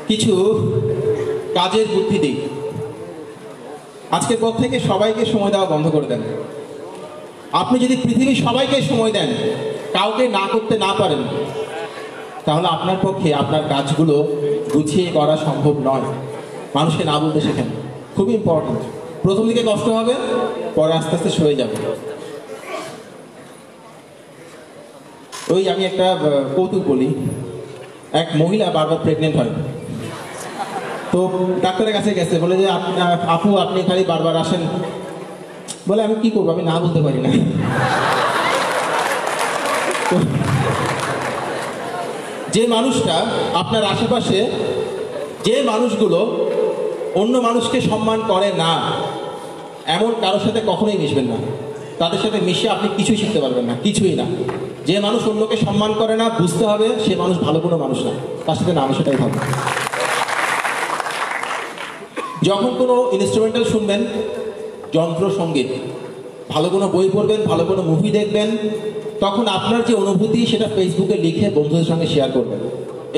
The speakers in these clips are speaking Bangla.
কিছু কাজের বুদ্ধি দিই। আজকের পর থেকে সবাইকে সময় দেওয়া বন্ধ করে দেন। আপনি যদি পৃথিবীর সবাইকে সময় দেন, কাউকে না করতে না পারেন, তাহলে আপনার পক্ষে আপনার কাজগুলো গুছিয়ে করা সম্ভব নয়। মানুষকে না বলতে শেখেন, খুবই ইম্পর্টেন্ট। প্রথম দিকে কষ্ট হবে, পরে আস্তে আস্তে সয়ে যাবে। ওই আমি একটা কৌতুক বলি। এক মহিলা বারবার প্রেগনেন্ট হয়, তো ডাক্তারের কাছে গেছে, বলে যে আপু আপনি খালি বারবার আসেন। বলে আমি কি করবো, আমি না বলতে পারি না। যে মানুষটা আপনার আশেপাশে, যে মানুষগুলো অন্য মানুষকে সম্মান করে না, এমন কারোর সাথে কখনোই মিশবেন না। তাদের সাথে মিশে আপনি কিছুই শিখতে পারবেন না, কিছুই না। যে মানুষ অন্যকে সম্মান করে না, বুঝতে হবে সে মানুষ ভালো কোনো মানুষ না, তার সাথে না মেশাটাই ভালো। যখন কোনো ইনস্ট্রুমেন্টাল শুনবেন, যন্ত্র সঙ্গীত, ভালো কোনো বই পড়বেন, ভালো কোনো মুভি দেখবেন, তখন আপনার যে অনুভূতি সেটা ফেসবুকে লিখে বন্ধুদের সঙ্গে শেয়ার করবেন।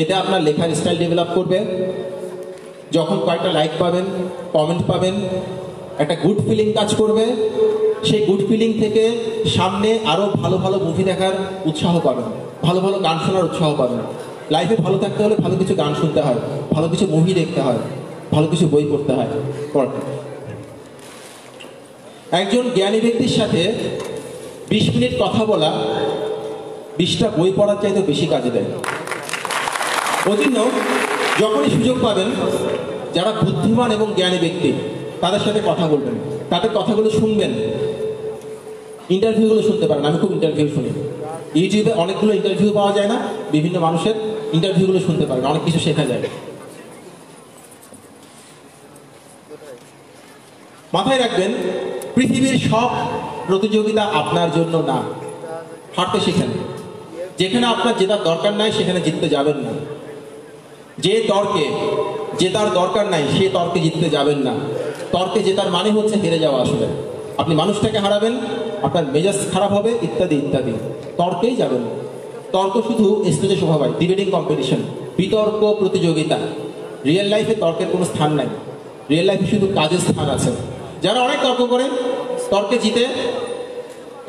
এতে আপনার লেখার স্টাইল ডেভেলপ করবে। যখন কয়েকটা লাইক পাবেন, কমেন্ট পাবেন, একটা গুড ফিলিং কাজ করবে। সেই গুড ফিলিং থেকে সামনে আরও ভালো ভালো মুভি দেখার উৎসাহ পাবেন, ভালো ভালো গান শোনার উৎসাহ পাবেন। লাইফে ভালো থাকতে হলে ভালো কিছু গান শুনতে হয়, ভালো কিছু মুভি দেখতে হয়, ভালো কিছু বই পড়তে হয়। একজন জ্ঞানী ব্যক্তির সাথে 20 মিনিট কথা বলা 20টা বই পড়ার চাইতে বেশি কাজে দেয়। অতীন্য যখনই সুযোগ পাবেন, যারা বুদ্ধিমান এবং জ্ঞানী ব্যক্তি তাদের সাথে কথা বলবেন, তাদের কথাগুলো শুনবেন, ইন্টারভিউগুলো শুনতে পারেন। আমি খুব ইন্টারভিউ শুনি, ইউটিউবে অনেকগুলো ইন্টারভিউ পাওয়া যায় না, বিভিন্ন মানুষের ইন্টারভিউগুলো শুনতে পারেন, অনেক কিছু শেখা যায়। মাথায় রাখবেন, পৃথিবীর সব প্রতিযোগিতা আপনার জন্য না। হারতে শিখেন। যেখানে আপনার জেতার দরকার নাই সেখানে জিততে যাবেন না। যে তর্কে জেতার দরকার নাই সে তর্কে জিততে যাবেন না। তর্কে জেতার মানে হচ্ছে হেরে যাওয়া। আসলে আপনি মানুষটাকে হারাবেন, আপনার মেজাজ খারাপ হবে, ইত্যাদি ইত্যাদি। তর্কেই যাবেন। তর্ক শুধু স্টেজে শোভা পায়, ডিবেটিং কম্পিটিশন, বিতর্ক প্রতিযোগিতা। রিয়েল লাইফে তর্কের কোনো স্থান নাই। রিয়েল লাইফে শুধু কাজের স্থান আছে। যারা অনেক তর্ক করে, তর্কে জিতে,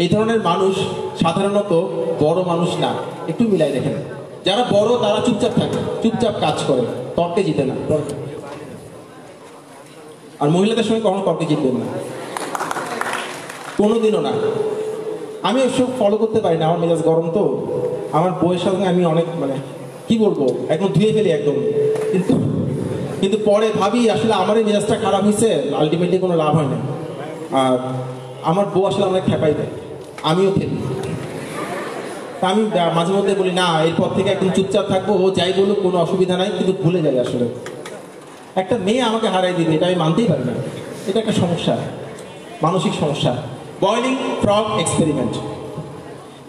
এই ধরনের মানুষ সাধারণত বড় মানুষ না। একটু মিলাই দেখেন, যারা বড় তারা চুপচাপ থাকে, চুপচাপ কাজ করে, তর্কে জিতে না। আর মহিলাদের সঙ্গে কখনো তর্কে জিতবেন না, কোনোদিনও না। আমি এসব ফলো করতে পারি না, আমার মেজাজ গরম তো। আমার বইয়ের সঙ্গে আমি অনেক কি বলবো, একদম ধুয়ে ফেলি একদম। কিন্তু পরে ভাবি আসলে আমারই মেজাজটা খারাপ হয়েছে, আলটিমেটলি কোনো লাভ হয় না। আর আমার বউ আসলে অনেক খেপাই দেয়, আমিও খেলি। তা আমি মাঝে মধ্যে বলি না, এরপর থেকে একদম চুপচাপ থাকবো, ও যাই বলুক কোনো অসুবিধা নাই, কিন্তু ভুলে যাই আসলে একটা মেয়ে আমাকে হারাই দিবে, এটা আমি মানতেই পারি না। এটা একটা সমস্যা, মানসিক সমস্যা। Boiling frog experiment.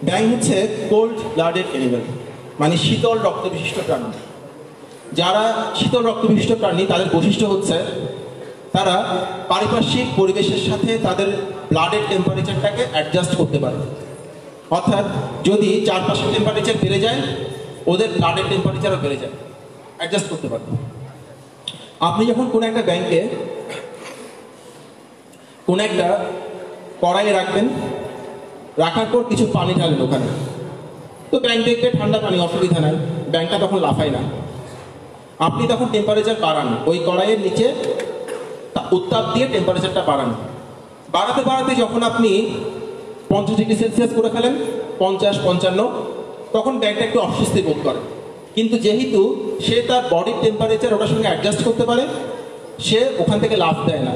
ব্যাং হচ্ছে কোল্ড ব্লাডেড অ্যানিমেল, মানে শীতল রক্ত বিশিষ্ট প্রাণী। যারা শীতল রক্ত বিশিষ্ট প্রাণী তাদের বৈশিষ্ট্য হচ্ছে তারা পারিপার্শ্বিক পরিবেশের সাথে তাদের ব্লাডের টেম্পারেচারটাকে অ্যাডজাস্ট করতে পারে। অর্থাৎ যদি চারপাশের টেম্পারেচার বেড়ে যায়, ওদের ব্লাডের টেম্পারেচারও বেড়ে যায়, অ্যাডজাস্ট করতে পারে। আপনি যখন কোনো একটা ব্যাংকে কোনো একটা কড়াইয়ে রাখবেন, রাখার পর কিছু পানি ঢালেন ওখানে, তো ব্যাংক দেখবে ঠান্ডা পানি, অসুবিধা নাই, ব্যাংকটা তখন লাফায় না। আপনি তখন টেম্পারেচার বাড়ান, ওই কড়াইয়ের নিচে উত্তাপ দিয়ে টেম্পারেচারটা বাড়ান। বাড়াতে বাড়াতে যখন আপনি 50 ডিগ্রি সেলসিয়াস করে ফেলেন, 50, 55, তখন ব্যাংকটা একটু অস্বস্তি বোধ করে। কিন্তু যেহেতু সে তার বডির টেম্পারেচার ওটার সঙ্গে অ্যাডজাস্ট করতে পারে, সে ওখান থেকে লাফ দেয় না।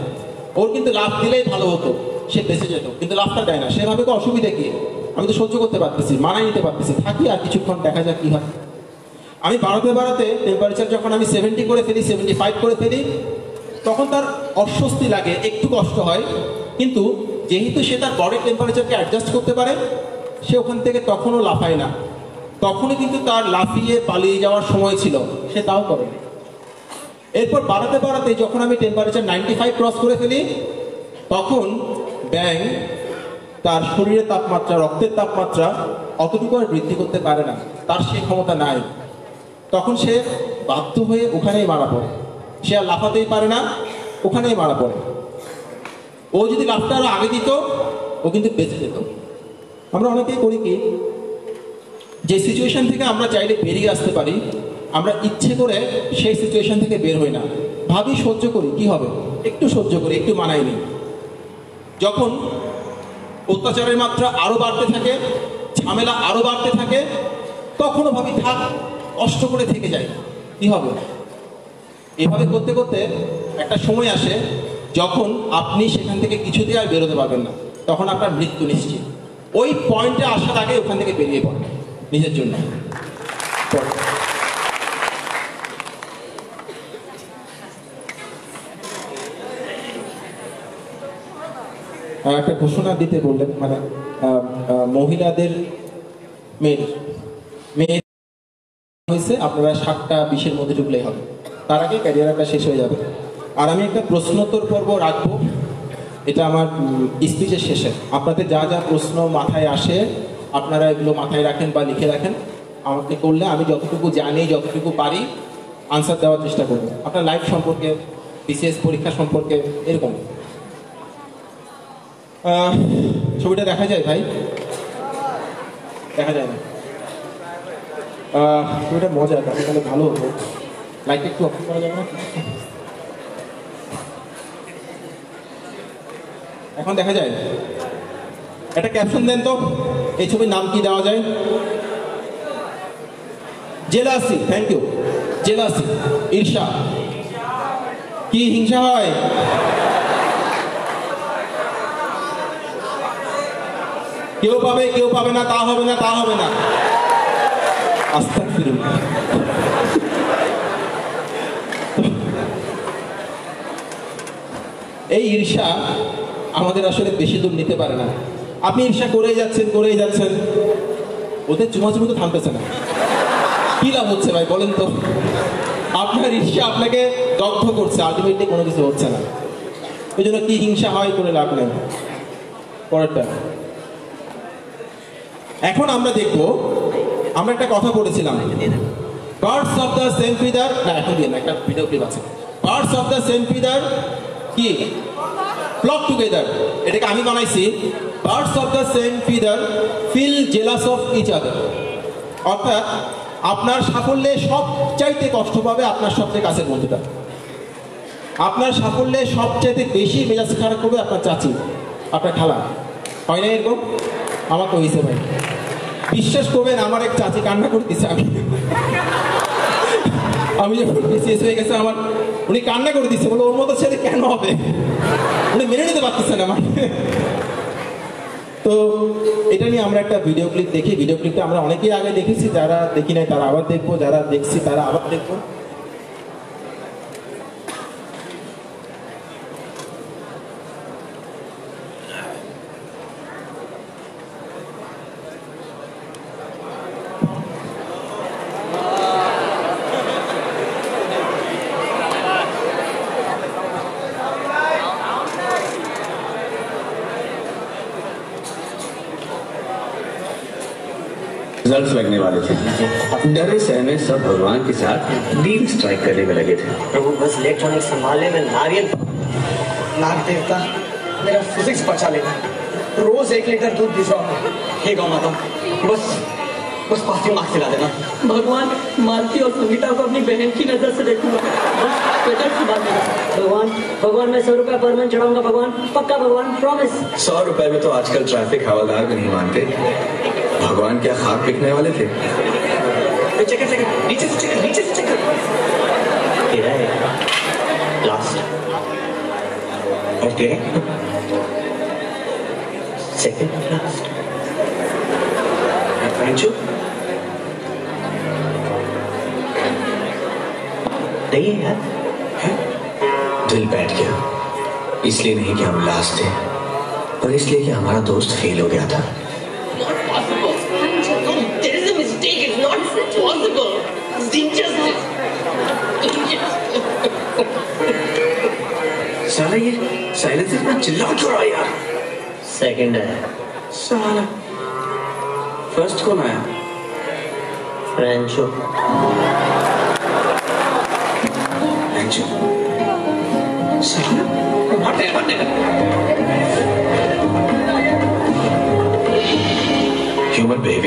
ওর কিন্তু লাফ দিলেই ভালো হতো, সে বেঁচে যেত, কিন্তু লাফটা দেয় না। সেভাবে তো অসুবিধা কি, আমি তো সহ্য করতে পারতেছি, মানায় নিতে পারতেছি, থাকি আর কিছুক্ষণ, দেখা যাক কি হয়। আমি বাড়াতে বাড়াতে টেম্পারেচার যখন আমি 70 করে ফেলি, 75 করে ফেলি, তখন তার অস্বস্তি লাগে, একটু কষ্ট হয়। কিন্তু যেহেতু সে তার বডির টেম্পারেচারকে অ্যাডজাস্ট করতে পারে, সে ওখান থেকে তখনও লাফায় না। তখনও কিন্তু তার লাফিয়ে পালিয়ে যাওয়ার সময় ছিল, সে তাও করে। এরপর বাড়াতে বাড়াতে যখন আমি টেম্পারেচার 95 ক্রস করে ফেলি, তখন ব্যাঙ তার শরীরের তাপমাত্রা, রক্তের তাপমাত্রা অতটুকু আর বৃদ্ধি করতে পারে না, তার সেই ক্ষমতা নাই। তখন সে বাধ্য হয়ে ওখানেই মারা পড়ে। সে আর লাফাতেই পারে না, ওখানেই মারা পড়ে। ও যদি লাফটা আরো আগে দিত, ও কিন্তু বেঁচে যেত। আমরা অনেকেই করি কি, যে সিচুয়েশন থেকে আমরা চাইলে বেরিয়ে আসতে পারি, আমরা ইচ্ছে করে সেই সিচুয়েশন থেকে বের হই না। ভাবি সহ্য করি, কি হবে, একটু সহ্য করি, একটু মানাই নি। যখন অত্যাচারের মাত্রা আরো বাড়তে থাকে, ঝামেলা আরো বাড়তে থাকে, তখনও ভাবি থাক, কষ্ট করে থেকে যায়, কি হবে। এভাবে করতে করতে একটা সময় আসে যখন আপনি সেখান থেকে কিছুতেই আর বেরোতে পারবেন না, তখন আপনার মৃত্যু নিশ্চিত। ওই পয়েন্টে আসার আগে ওখান থেকে বেরিয়ে পড়েন নিজের জন্য। একটা ঘোষণা দিতে বললেন, মানে মহিলাদের মেয়ে হয়েছে, আপনারা 7টা 20-এর মধ্যে ঢুকলেই হবে, তার আগে ক্যারিয়ারটা শেষ হয়ে যাবে। আর আমি একটা প্রশ্নোত্তর পর্ব রাখবো, এটা আমার স্পিচের শেষে। আপনাদের যা যা প্রশ্ন মাথায় আসে আপনারা এগুলো মাথায় রাখেন বা লিখে রাখেন, আমাকে করলে আমি যতটুকু জানি, যতটুকু পারি আনসার দেওয়ার চেষ্টা করবো। আপনার লাইফ সম্পর্কে, বিসিএস পরীক্ষা সম্পর্কে, এরকম। ছবিটা দেখা যায় ভাই? দেখা যায় না? ছবিটা মজা, তাহলে ভালো হতো। লাইটটা একটু অফ করা যাবে না? এখন দেখা যায়? একটা ক্যাপশন দেন তো, এই ছবির নাম কি দেওয়া যায়? জেলাসি। Thank you. জেলাসি, ঈর্ষা। কি হিংসা হয়? কেউ পাবে, কেউ পাবে না, তা হবে না, তা হবে না। আস্তাগফিরুল্লাহ। এই ঈর্ষা আমাদের আসলে বেশি দূর নিতে পারে না। আপনি ঈর্ষা করেই যাচ্ছেন, করেই যাচ্ছেন, ওদের চুমাচুমি তো থামতেছে না। কি লাভ হচ্ছে ভাই বলেন তো? আপনার ঈর্ষা আপনাকে দগ্ধ করছে, আলটিমেটলি কোনো কিছু হচ্ছে না। ওই জন্য কি হিংসা হয় করে লাভ নেই। পরেরটা। এখন আমরা দেখব, আমরা একটা কথা বলেছিলাম, birds of the same feather, না এখন দিয়ে না, একটা ভিডিও ক্লিপ আছে। Birds of the same feather কি ফ্লক টুগেদার, এটাকে আমি বানাইছি। Birds of the same feather feel jealous of each other. অর্থাৎ আপনার সাফল্যে সবচাইতে কষ্ট পাবে আপনার সবচেয়ে কাছের বন্ধুটা। আপনার সাফল্যে সবচাইতে বেশি মেজাজ খারাপ করবে আপনার চাচি, আপনার খালা। হয় না এরকম? আমার তো হয়েছে ভাই, বিশ্বাস করবেন, আমার এক চাচি কান্না করে দিচ্ছে। আমি যখন বিসিএস হয়ে গেছে আমার, উনি কান্না করে দিচ্ছে, বলে ওর মতো ছেলে কেন হবে, উনি মেনে নিতে পারতেছেন আমার। তো এটা নিয়ে আমরা একটা ভিডিও ক্লিপ দেখি। ভিডিও ক্লিপটা আমরা অনেকেই আগে দেখেছি, যারা দেখি নাই তারা আবার দেখবো, যারা দেখছি তারা আবার দেখবো। रिजल्ट्स लगने वाले थे, डरे सहमे सब भगवान के साथ डील स्ट्राइक करने में लगे थे। प्रभु बस इलेक्ट्रॉनिक संभालने में नारियल, नाग देवता मेरा फिजिक्स बचा लेना। रोज 1 लीटर दूध भिजवाऊंगा। हे गौ माता, बस बस पासी मार्क्स दिला देना। भगवान, मालती और संगीता को अपनी बहन की नजर से देखूंगा, बस रिजल्ट संभाल लेना। भगवान, भगवान मैं 100 रुपया पर मंथ चढ़ाऊंगा। भगवान पक्का, भगवान प्रॉमिस। 100 रुपए में तो आजकल ट्रैफिक हवालदार भी नहीं मानते। भगवान क्या खाक बिकने वाले थे? चेक कर, नीचे से चेक कर, नीचे से चेक कर। तेरा है लास्ट और तेरे सेकंड लास्ट। फ्रेंचो नहीं है यार, दिल बैठ गया। इसलिए नहीं कि हम लास्ट थे, पर इसलिए कि हमारा दोस्त फेल हो गया था। Not possible. There is a mistake. It's not possible. It's injustice. साला ये साइलेंस इतना चिल्ला क्यों रहा है यार? सेकंड है साला फर्स्ट कौन आया? फ्रेंचो।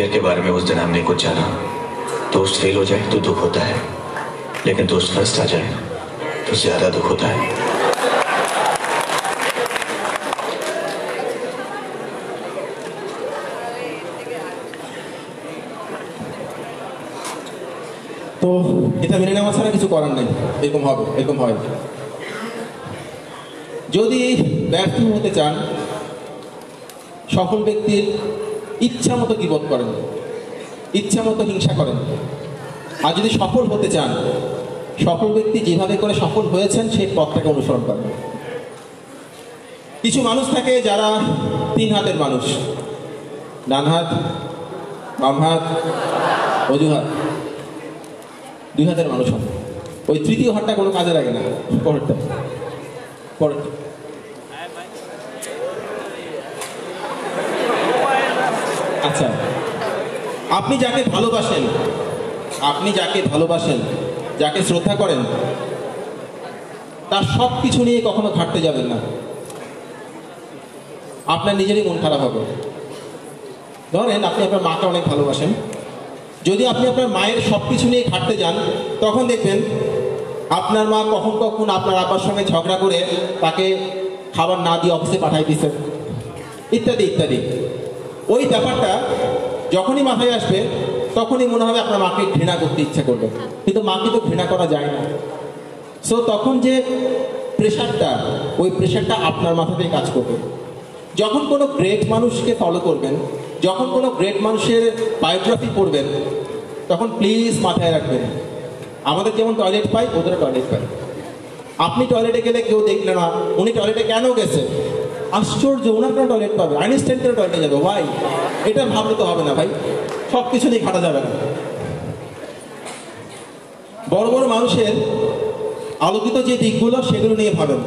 प्रोजेक्ट के बारे में उस दिन हमने कुछ जाना। दोस्त फेल हो जाए तो दुख होता है, लेकिन दोस्त फर्स्ट आ जाए तो ज्यादा दुख होता है। তো এটা মেনে নেওয়া ছাড়া কিছু করার নেই, এরকম হবে, এরকম হয়। যদি ব্যর্থ হতে চান, সফল ব্যক্তির ইচ্ছা মতো গীবত করেন, ইচ্ছা মতো হিংসা করেন। আর যদি সফল হতে চান, সফল ব্যক্তি যেভাবে করে সফল হয়েছেন সেই পথটাকে অনুসরণ করেন। কিছু মানুষ থাকে যারা 3 হাতের মানুষ, ডান হাত, বাম হাত, অজুহাত, 2 হাতের মানুষ হয়। ওই তৃতীয় হাতটা কোনো কাজে লাগে না, পরেরটা পরেরটা। আচ্ছা, আপনি যাকে ভালোবাসেন, আপনি যাকে ভালোবাসেন, যাকে শ্রদ্ধা করেন, তার সব কিছু নিয়ে কখনো ঘাটতে যাবেন না। আপনার নিজেরই মন খারাপ হবে। ধরেন আপনি আপনার মাকে অনেক ভালোবাসেন, যদি আপনি আপনার মায়ের সব কিছু নিয়ে ঘাটতে যান, তখন দেখবেন আপনার মা কখন কখন আপনার আব্বার সঙ্গে ঝগড়া করে তাকে খাবার না দিয়ে অফিসে পাঠাই দিচ্ছে, ইত্যাদি ইত্যাদি। ওই ব্যাপারটা যখনই মাথায় আসবে, তখনই মনে হবে আপনার মাকে ঘৃণা করতে ইচ্ছা করবে, কিন্তু মাকে তো ঘৃণা করা যায় না। সো তখন যে প্রেশারটা, ওই প্রেশারটা আপনার মাথাতেই কাজ করবে। যখন কোনো গ্রেট মানুষকে ফলো করবেন, যখন কোনো গ্রেট মানুষের বায়োগ্রাফি পড়বেন, তখন প্লিজ মাথায় রাখবেন, আমাদের যেমন টয়লেট পাই, ওদেরও টয়লেট পাই। আপনি টয়লেটে গেলে কেউ দেখলে না, উনি টয়লেটে কেন গেছে, আশ্চর্য, ওনার কেন টয়লেট পাবে, আইনস্টাইন কেন টয়লেটে যাবে, ভাই এটা ভাবলে তো হবে না ভাই, সব কিছু নিয়ে ঘাটা যাবে না। বড় বড় মানুষের আলোকিত যে দিকগুলো, সেগুলো নিয়ে ভাবেন,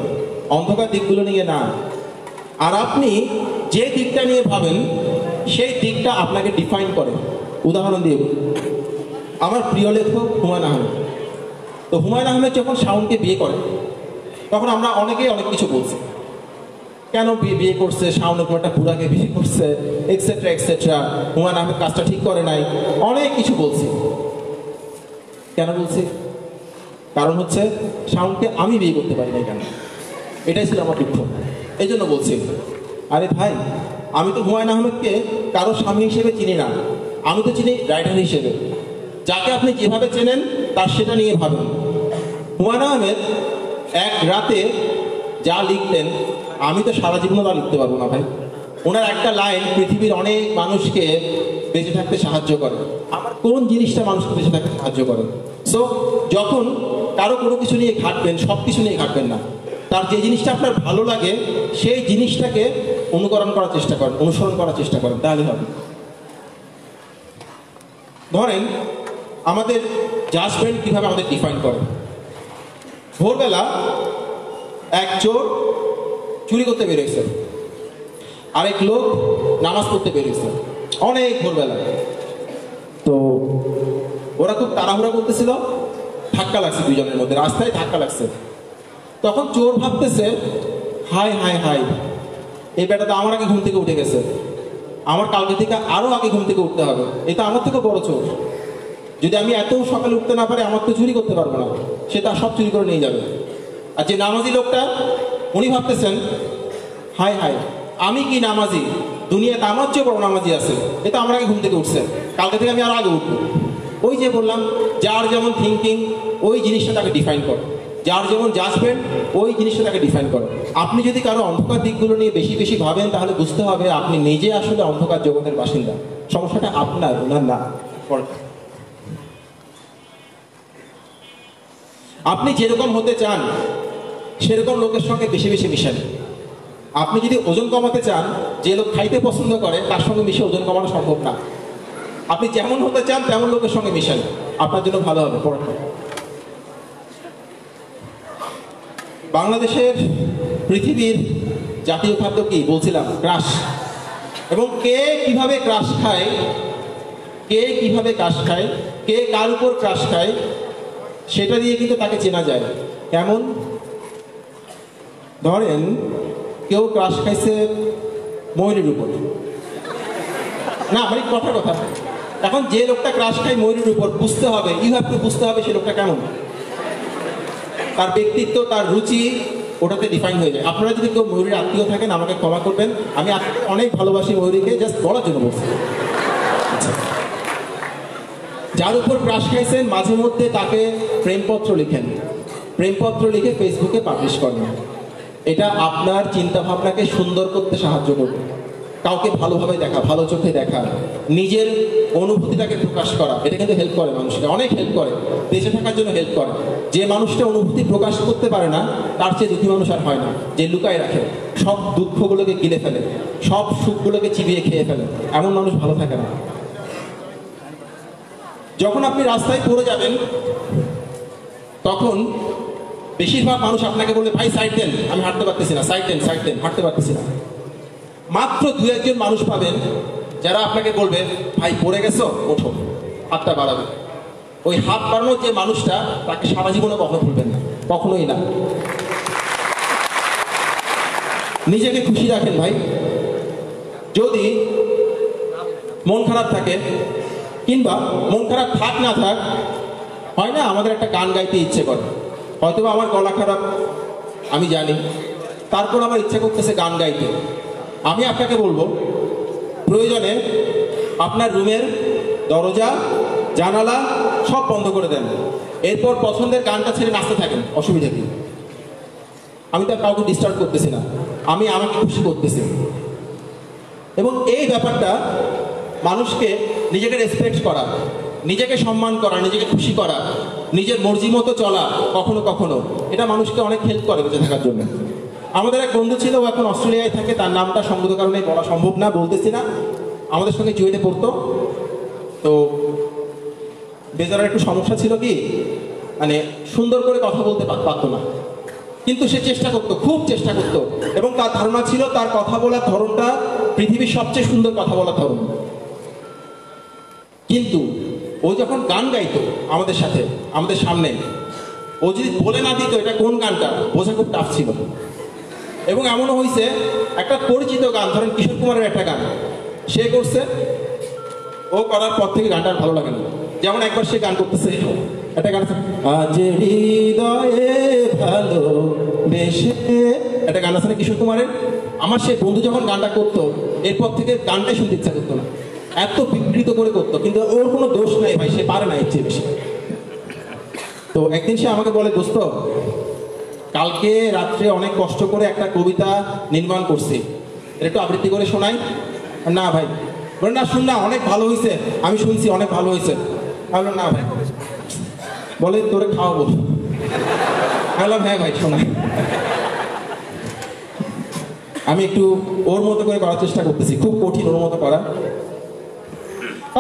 অন্ধকার দিকগুলো নিয়ে না। আর আপনি যে দিকটা নিয়ে ভাবেন, সেই দিকটা আপনাকে ডিফাইন করে। উদাহরণ দিয়ে আমার প্রিয় লেখক হুমায়ুন আহমেদ। তো হুমায়ুন আহমেদ যখন শাওনকে বিয়ে করে, তখন আমরা অনেকেই অনেক কিছু বলছি, কেন বিয়ে করছে, শাওনের কোনো একটা বুড়াকে বিয়ে করছে, এক্সেট্রা এক্সেট্রা, হুমায়ুন আহমেদ কাজটা ঠিক করে নাই, অনেক কিছু বলছি। কেন বলছি? কারণ হচ্ছে শাওনকে আমি বিয়ে করতে পারি নাই কেন, এটাই ছিল আমার দুঃখ। এই জন্য বলছি, আরে ভাই, আমি তো হুমায়ুন আহমেদকে কারো স্বামী হিসেবে চিনি না, আমি তো চিনি রাইটার হিসেবে। যাকে আপনি যেভাবে চেনেন, তার সেটা নিয়ে ভাবেন। হুমায়ুন আহমেদ এক রাতে যা লিখলেন, আমি তো সারা জীবনও তা লিখতে পারবো না ভাই। ওনার একটা লাইন পৃথিবীর অনেক মানুষকে বেঁচে থাকতে সাহায্য করে। আমার কোন জিনিসটা মানুষকে বেঁচে থাকতে সাহায্য করে? সো যখন কারো কোনো কিছু নিয়ে ঘাটবেন, সব কিছু নিয়ে ঘাটবেন না। তার যে জিনিসটা আপনার ভালো লাগে, সেই জিনিসটাকে অনুকরণ করার চেষ্টা করেন, অনুসরণ করার চেষ্টা করেন, তাহলে হবে। ধরেন আমাদের জাজমেন্ট কিভাবে আমাদের ডিফাইন করে। ভোরবেলা এক চোর চুরি করতে বেরিয়েছে, আরেক লোক নামাজ পড়তে বেরিয়েছে, অনেক ভোরবেলা। তো ওরা খুব তাড়াহুড়া করতেছিল, ধাক্কা লাগছে দুইজনের মধ্যে, রাস্তায় ধাক্কা লাগছে। তখন চোর ভাবতেছে, হাই হাই হাই, এই বেটা তো আমার আগে ঘুম থেকে উঠে গেছে, আমার কালকে থেকে আরো আগে ঘুম থেকে উঠতে হবে, এটা আমার থেকে বড় চোর। যদি আমি এত সকালে উঠতে না পারি, আমার তো চুরি করতে পারবো না, সে তার সব চুরি করে নিয়ে যাবে। আর যে নামাজি লোকটা, উনি ভাবতেছেন, হাই হাই, আমি কি নামাজি, দুনিয়াতে আমার চেয়ে বড় নামাজি আছে, এটা আমার আগে ঘুম থেকে উঠছে, কালকে থেকে আমি আরো আগে উঠবো। ওই যে বললাম, যার যেমন থিঙ্কিং, ওই জিনিসটা তাকে ডিফাইন করে। যার যেমন জাজমেন্ট, ওই জিনিসটা তাকে ডিফাইন করে। আপনি যদি কারো অন্ধকার দিকগুলো নিয়ে বেশি বেশি ভাবেন, তাহলে বুঝতে হবে আপনি নিজে আসলে অন্ধকার জগতের বাসিন্দা। সমস্যাটা আপনার, ওনার না। আপনি যেরকম হতে চান, সেরকম লোকের সঙ্গে বেশি বেশি মিশেন। আপনি যদি ওজন কমাতে চান, যে লোক খাইতে পছন্দ করে, তার সঙ্গে মিশে ওজন কমানো সম্ভব না। আপনি যেমন হতে চান, তেমন লোকের সঙ্গে মিশেন, আপনার জন্য ভালো হবে। বাংলাদেশের পৃথিবীর জাতীয় খাদ্য কি বলছিলাম? ক্রাশ। এবং কে কিভাবে ক্রাশ খায়, কে কিভাবে ক্রাশ খায়, কে কার উপর ক্রাশ খায়, সেটা দিয়ে কিন্তু তাকে চেনা যায়। কেমন? ধরেন কেউ ক্রাশ খাইছে ময়ূরের উপর, না মানে কথা এখন যে লোকটা ক্রাশ খায় ময়ূরের উপর, বুঝতে হবে, ইউ হ্যাভ টু বুঝতে হবে সে লোকটা কেমন, তার ব্যক্তিত্ব, তার রুচি ওটাতে ডিফাইন হয়ে যায়। আপনারা যদি কেউ ময়ূরীর আত্মীয় থাকেন আমাকে ক্ষমা করবেন, আমি অনেক ভালোবাসি ময়ূরীকে, জাস্ট বলার জন্য বলছি। যার উপর ক্রাশ খাইছেন মাঝে মধ্যে তাকে প্রেমপত্র লিখেন, প্রেমপত্র লিখে ফেসবুকে পাবলিশ করেন। এটা আপনার চিন্তা ভাবনাকে সুন্দর করতে সাহায্য করবে। কাউকে ভালোভাবে দেখা, ভালো চোখে দেখা, নিজের অনুভূতিটাকে প্রকাশ করা, এটা কিন্তু হেল্প করে মানুষকে, অনেক হেল্প করে, বেঁচে থাকার জন্য হেল্প করে। যে মানুষটা অনুভূতি প্রকাশ করতে পারে না তার চেয়ে দুঃখী মানুষ আর হয় না। যে লুকায় রাখে, সব দুঃখগুলোকে গিলে ফেলে, সব সুখগুলোকে চিবিয়ে খেয়ে ফেলে, এমন মানুষ ভালো থাকে না। যখন আপনি রাস্তায় পড়ে যাবেন তখন বেশিরভাগ মানুষ আপনাকে বলবে ভাই সাইড দেন, আমি হাঁটতে পারতেছি না, সাইড দেন, সাইড দেন, হাঁটতে পারতেছি না। মাত্র দু একজন মানুষ পাবেন যারা আপনাকে বলবে ভাই পড়ে গেছো, ওঠো, হাতটা বাড়াবে। ওই হাত বাড়ানোর যে মানুষটা, তাকে সারা জীবনে কখনো ভুলবেন না, কখনোই না। নিজেকে খুশি রাখেন ভাই। যদি মন খারাপ থাকে, কিংবা মন খারাপ থাক না থাক, হয় না আমাদের একটা গান গাইতে ইচ্ছে করে, হয়তো আমার গলা খারাপ আমি জানি, তারপর আমার ইচ্ছে করতেছে গান গাইতে। আমি আপনাকে বলবো প্রয়োজনে আপনার রুমের দরজা জানালা সব বন্ধ করে দেন, এরপর পছন্দের গানটা ছেড়ে নাচতে থাকেন, অসুবিধা কি? আমি তো কাউকে ডিস্টার্ব করতেছি না, আমি আমাকে খুশি করতেছি। এবং এই ব্যাপারটা মানুষকে নিজেকে রেসপেক্ট করা, নিজেকে সম্মান করা, নিজেকে খুশি করা, নিজের মর্জি মতো চলা কখনো কখনো, এটা মানুষকে অনেক হেল্প করে বেঁচে থাকার জন্য। আমাদের এক বন্ধু ছিল, ও এখন অস্ট্রেলিয়ায় থাকে, তার নামটা সঙ্গত কারণে বলা সম্ভব না, বলতেছি না। আমাদের সঙ্গে জুয়েতে পড়তো, তো বেচারার একটু সমস্যা ছিল কি, মানে সুন্দর করে কথা বলতে পারতো না, কিন্তু সে চেষ্টা করতো, খুব চেষ্টা করতো, এবং তার ধারণা ছিল তার কথা বলার ধরনটা পৃথিবীর সবচেয়ে সুন্দর কথা বলার ধরন। কিন্তু ও যখন গান গাইতো আমাদের সাথে, আমাদের সামনে, ও যদি বলে না দিত এটা কোন গানটা, বোঝা খুব টাফ ছিল। এবং এমনও হয়েছে, একটা পরিচিত গান, ধরেন কিশোর কুমারের একটা গান সে করছে, ও করার পর থেকে গানটা আর ভালো লাগে না। যেমন একবার সে গান করতেছে একটা গান আছে, আজ হৃদয়ে ভালো বেশে, একটা গান আছে না কিশোর কুমারের। আমার সেই বন্ধু যখন গানটা করতো, এরপর থেকে গানটাই শুনতে ইচ্ছা করতো না, এত বিকৃত করে করতো। কিন্তু ওর কোনো দোষ নাই ভাই, সে পারে না এর চেয়ে বেশি। তো একদিন সে আমাকে বলে, দোস্ত কালকে রাত্রে অনেক কষ্ট করে একটা কবিতা নির্মাণ করছি, এটা একটু আবৃত্তি করে শোনাই। না ভাই, বলে না শুন না, অনেক ভালো হয়েছে, আমি শুনছি অনেক ভালো হয়েছে। আমি বললাম না ভাই, বলে তোরে খাওয়াবো। আমি বললাম হ্যাঁ ভাই শোনাই। আমি একটু ওর মতো করে করার চেষ্টা করতেছি, খুব কঠিন ওর মতো করা।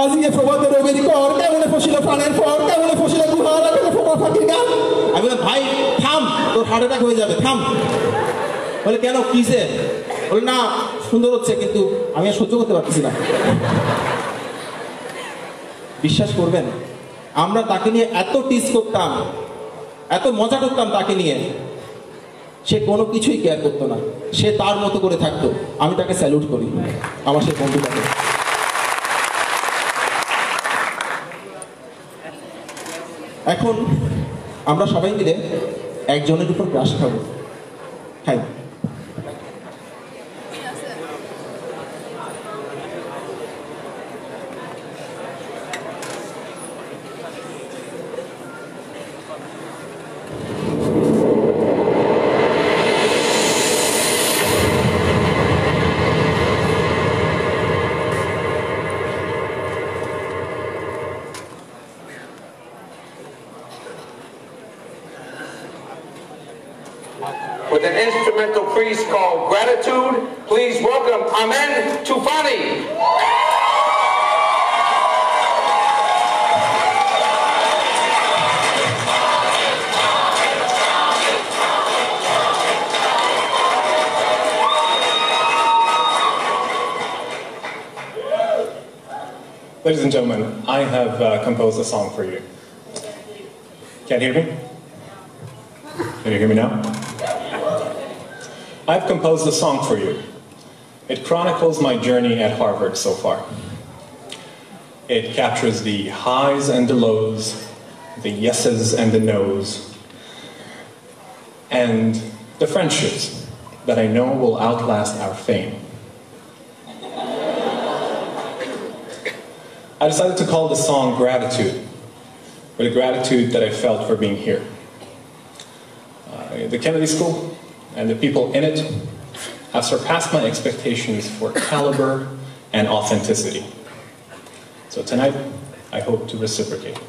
আজকে প্রভাতে রবির কর, কেমনে ফসিল প্রাণের পর, কেমনে ফসিল গুহার আগে ফোকা ফাঁকির গান। আমি বললাম ভাই থাম, তোর হার্ট অ্যাটাক হয়ে যাবে, থাম। বলে কেন, কিসে? বলে না সুন্দর হচ্ছে, কিন্তু আমি আর সহ্য করতে পারতেছি না। বিশ্বাস করবেন, আমরা তাকে নিয়ে এত টিজ করতাম, এত মজা করতাম তাকে নিয়ে, সে কোনো কিছুই কেয়ার করতো না, সে তার মতো করে থাকতো। আমি তাকে স্যালুট করি, আমার সেই বন্ধুটাকে। এখন আমরা সবাই মিলে একজনের উপর ক্রাশ খাবো, খাই। With an instrumental piece called Gratitude, please welcome Amen Tufani. Ladies and gentlemen, I have composed a song for you. Can't hear me? Can you hear me now? I've composed a song for you. It chronicles my journey at Harvard so far. It captures the highs and the lows, the yeses and the nos, and the friendships that I know will outlast our fame. I decided to call the song Gratitude, for the gratitude that I felt for being here. The Kennedy School and the people in it have surpassed my expectations for caliber and authenticity. So tonight, I hope to reciprocate.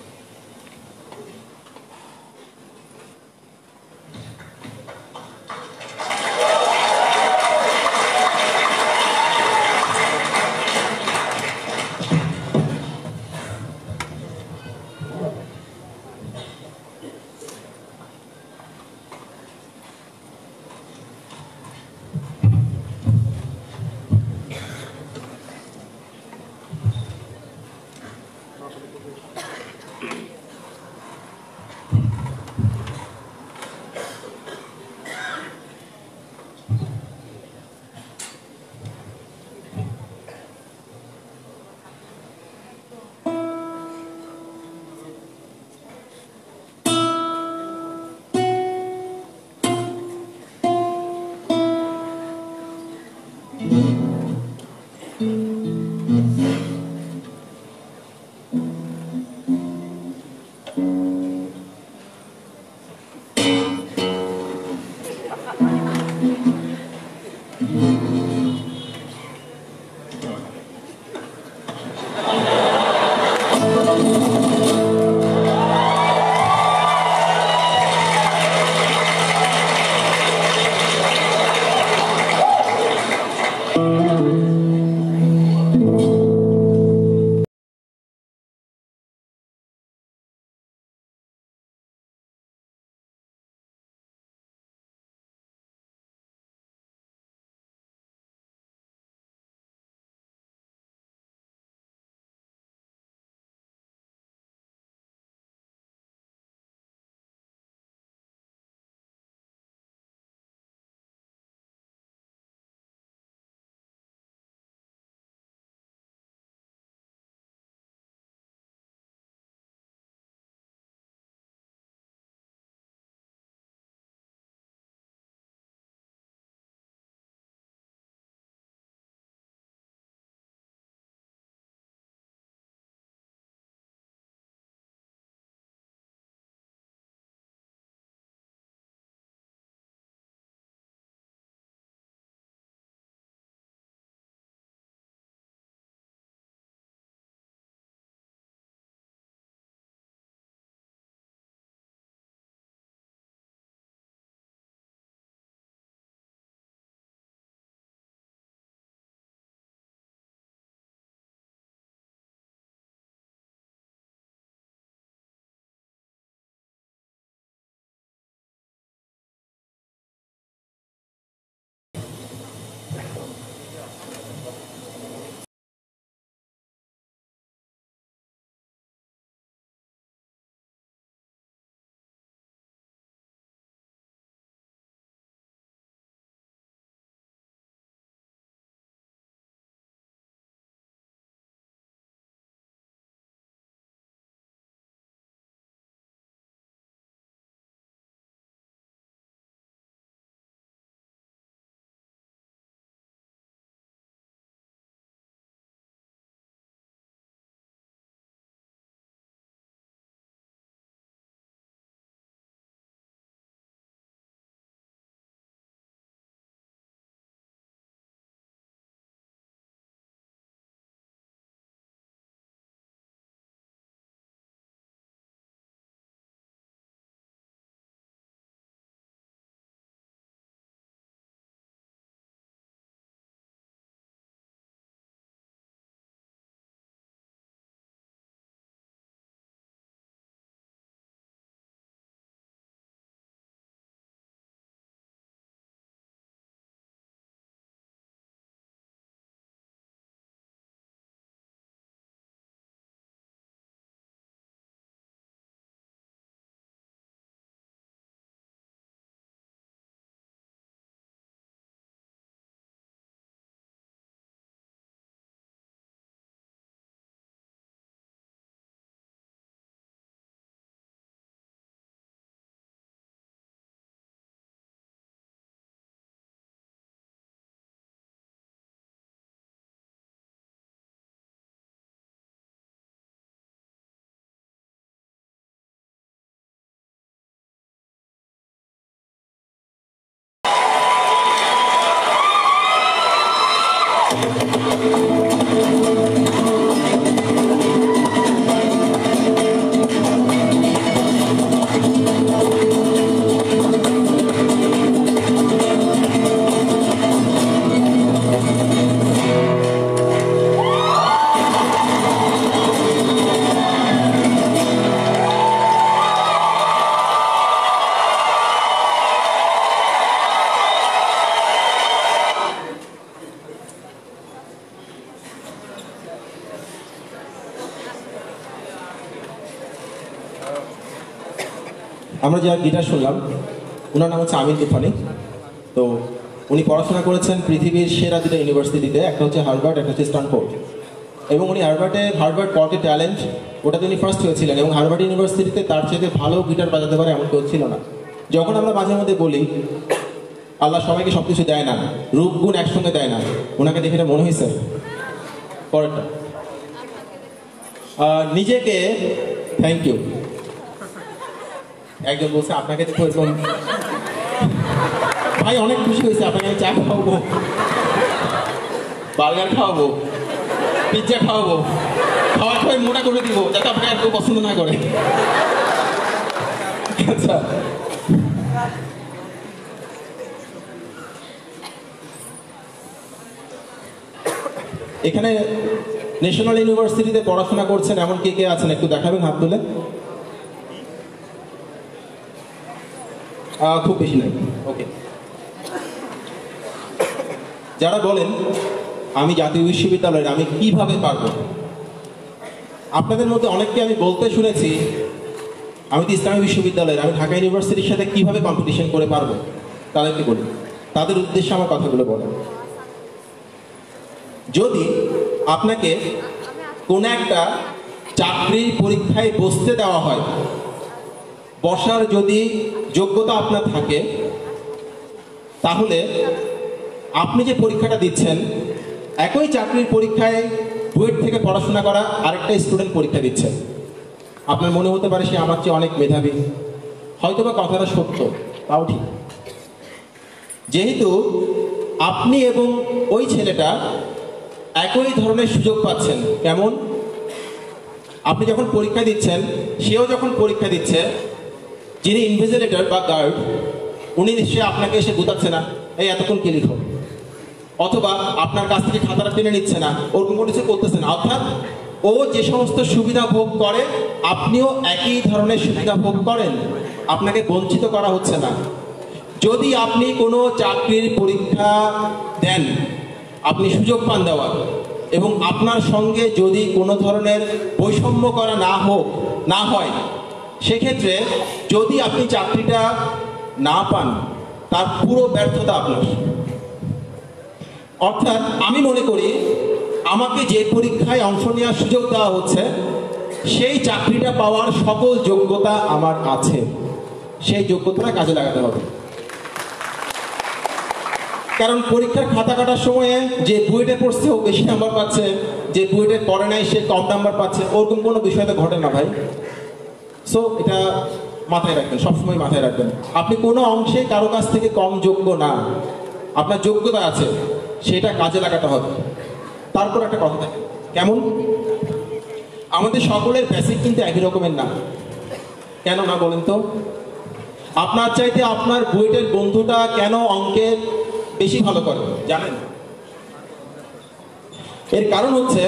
আমরা যার গিটার শুনলাম ওনার নাম হচ্ছে আমির তুফানি। তো উনি পড়াশোনা করেছেন পৃথিবীর সেরা দুটো ইউনিভার্সিটিতে, একটা হচ্ছে হার্ভার্ড, একটা হচ্ছে স্ট্যানফোর্ড। এবং উনি হার্ভার্ড গট এ ট্যালেন্ট ওটাতে উনি ফার্স্ট হয়েছিলেন, এবং হার্ভার্ড ইউনিভার্সিটিতে তার চেয়ে ভালো গিটার বাজাতে পারে এমন কেউ ছিল না। যখন আমরা মাঝে মধ্যে বলি আল্লাহ সবাইকে সব কিছু দেয় না, রূপ গুণ একসঙ্গে দেয় না, ওনাকে দেখে এটা মনে হয়েছে। পরেরটা, নিজেকে থ্যাংক ইউ। একজন বলছে আপনাকে দেখো এরকম, ভাই অনেক খুশি হয়েছে, আপনাকে আমি চা খাওয়াবো, বার্গার খাওয়াবো, পিৎজা খাওয়াবো, খাওয়া খাওয়াই মোটা করে দিব যাতে আপনাকে আর কেউ পছন্দ না করে। আচ্ছা, এখানে ন্যাশনাল ইউনিভার্সিটিতে পড়াশোনা করছেন এমন কে কে আছেন একটু দেখাবেন হাত তুলে? খুব বেশি নাই, ওকে। যারা বলেন আমি জাতীয় বিশ্ববিদ্যালয়ের আমি কিভাবে পারবো, আপনাদের মধ্যে অনেককে আমি বলতে শুনেছি আমি তো ইসলামী বিশ্ববিদ্যালয়ের, আমি ঢাকা ইউনিভার্সিটির সাথে কিভাবে কম্পিটিশন করে পারবো। তাদেরকে বলি, তাদের উদ্দেশ্যে আমার কথাগুলো বলেন। যদি আপনাকে কোনো একটা চাকরির পরীক্ষায় বসতে দেওয়া হয়, বসার যদি যোগ্যতা আপনার থাকে, তাহলে আপনি যে পরীক্ষাটা দিচ্ছেন একই চাকরির পরীক্ষায় বুয়েট থেকে পড়াশোনা করা আরেকটা স্টুডেন্ট পরীক্ষা দিচ্ছে। আপনার মনে হতে পারে সে আমার চেয়ে অনেক মেধাবী, হয়তোবা কথাটা সত্য, তাও ঠিক। যেহেতু আপনি এবং ওই ছেলেটা একই ধরনের সুযোগ পাচ্ছেন, কেমন? আপনি যখন পরীক্ষা দিচ্ছেন, সেও যখন পরীক্ষা দিচ্ছে, যিনি ইনভিজিলেটর বা গার্ড উনি নিশ্চয়ই আপনাকে এসে গুতাচ্ছে না এই এতক্ষণ কি লিখো, অথবা আপনার কাছ থেকে খাতাটা টেনে নিচ্ছে না, ওরকম কোনো কিছু করতেছে না। অর্থাৎ ও যে সমস্ত সুবিধা ভোগ করে আপনিও একই ধরনের সুবিধা ভোগ করেন, আপনাকে বঞ্চিত করা হচ্ছে না। যদি আপনি কোনো চাকরির পরীক্ষা দেন, আপনি সুযোগ পান দেওয়ার, এবং আপনার সঙ্গে যদি কোনো ধরনের বৈষম্য করা না হয়, সেক্ষেত্রে যদি আপনি চাকরিটা না পান তার পুরো ব্যর্থতা আপনার। অর্থাৎ আমি মনে করি আমাকে যে পরীক্ষায় অংশ নেওয়ার সুযোগ দেওয়া হচ্ছে সেই চাকরিটা পাওয়ার সকল যোগ্যতা আমার আছে, সেই যোগ্যতাটা কাজে লাগাতে হবে। কারণ পরীক্ষার খাতা কাটার সময়ে যে বুয়েটে পড়ছে ও বেশি নাম্বার পাচ্ছে, যে বুয়েটে পড়ে নাই সে কম নাম্বার পাচ্ছে, ওরকম কোনো বিষয় তো ঘটে না ভাই। সো এটা মাথায় রাখবেন, সবসময় মাথায় রাখবেন, আপনি কোনো অংশে কারো কাছ থেকে কম যোগ্য না, আপনার যোগ্যতা আছে, সেটা কাজে লাগাতে হবে। তারপর একটা কথা থাকে, কেমন? আমাদের সকলের বেসিক কিন্তু একই রকমের না, কেন না বলেন তো? আপনার চাইতে আপনার বুয়েটের বন্ধুটা কেন অঙ্কে বেশি ভালো করে জানেন? এর কারণ হচ্ছে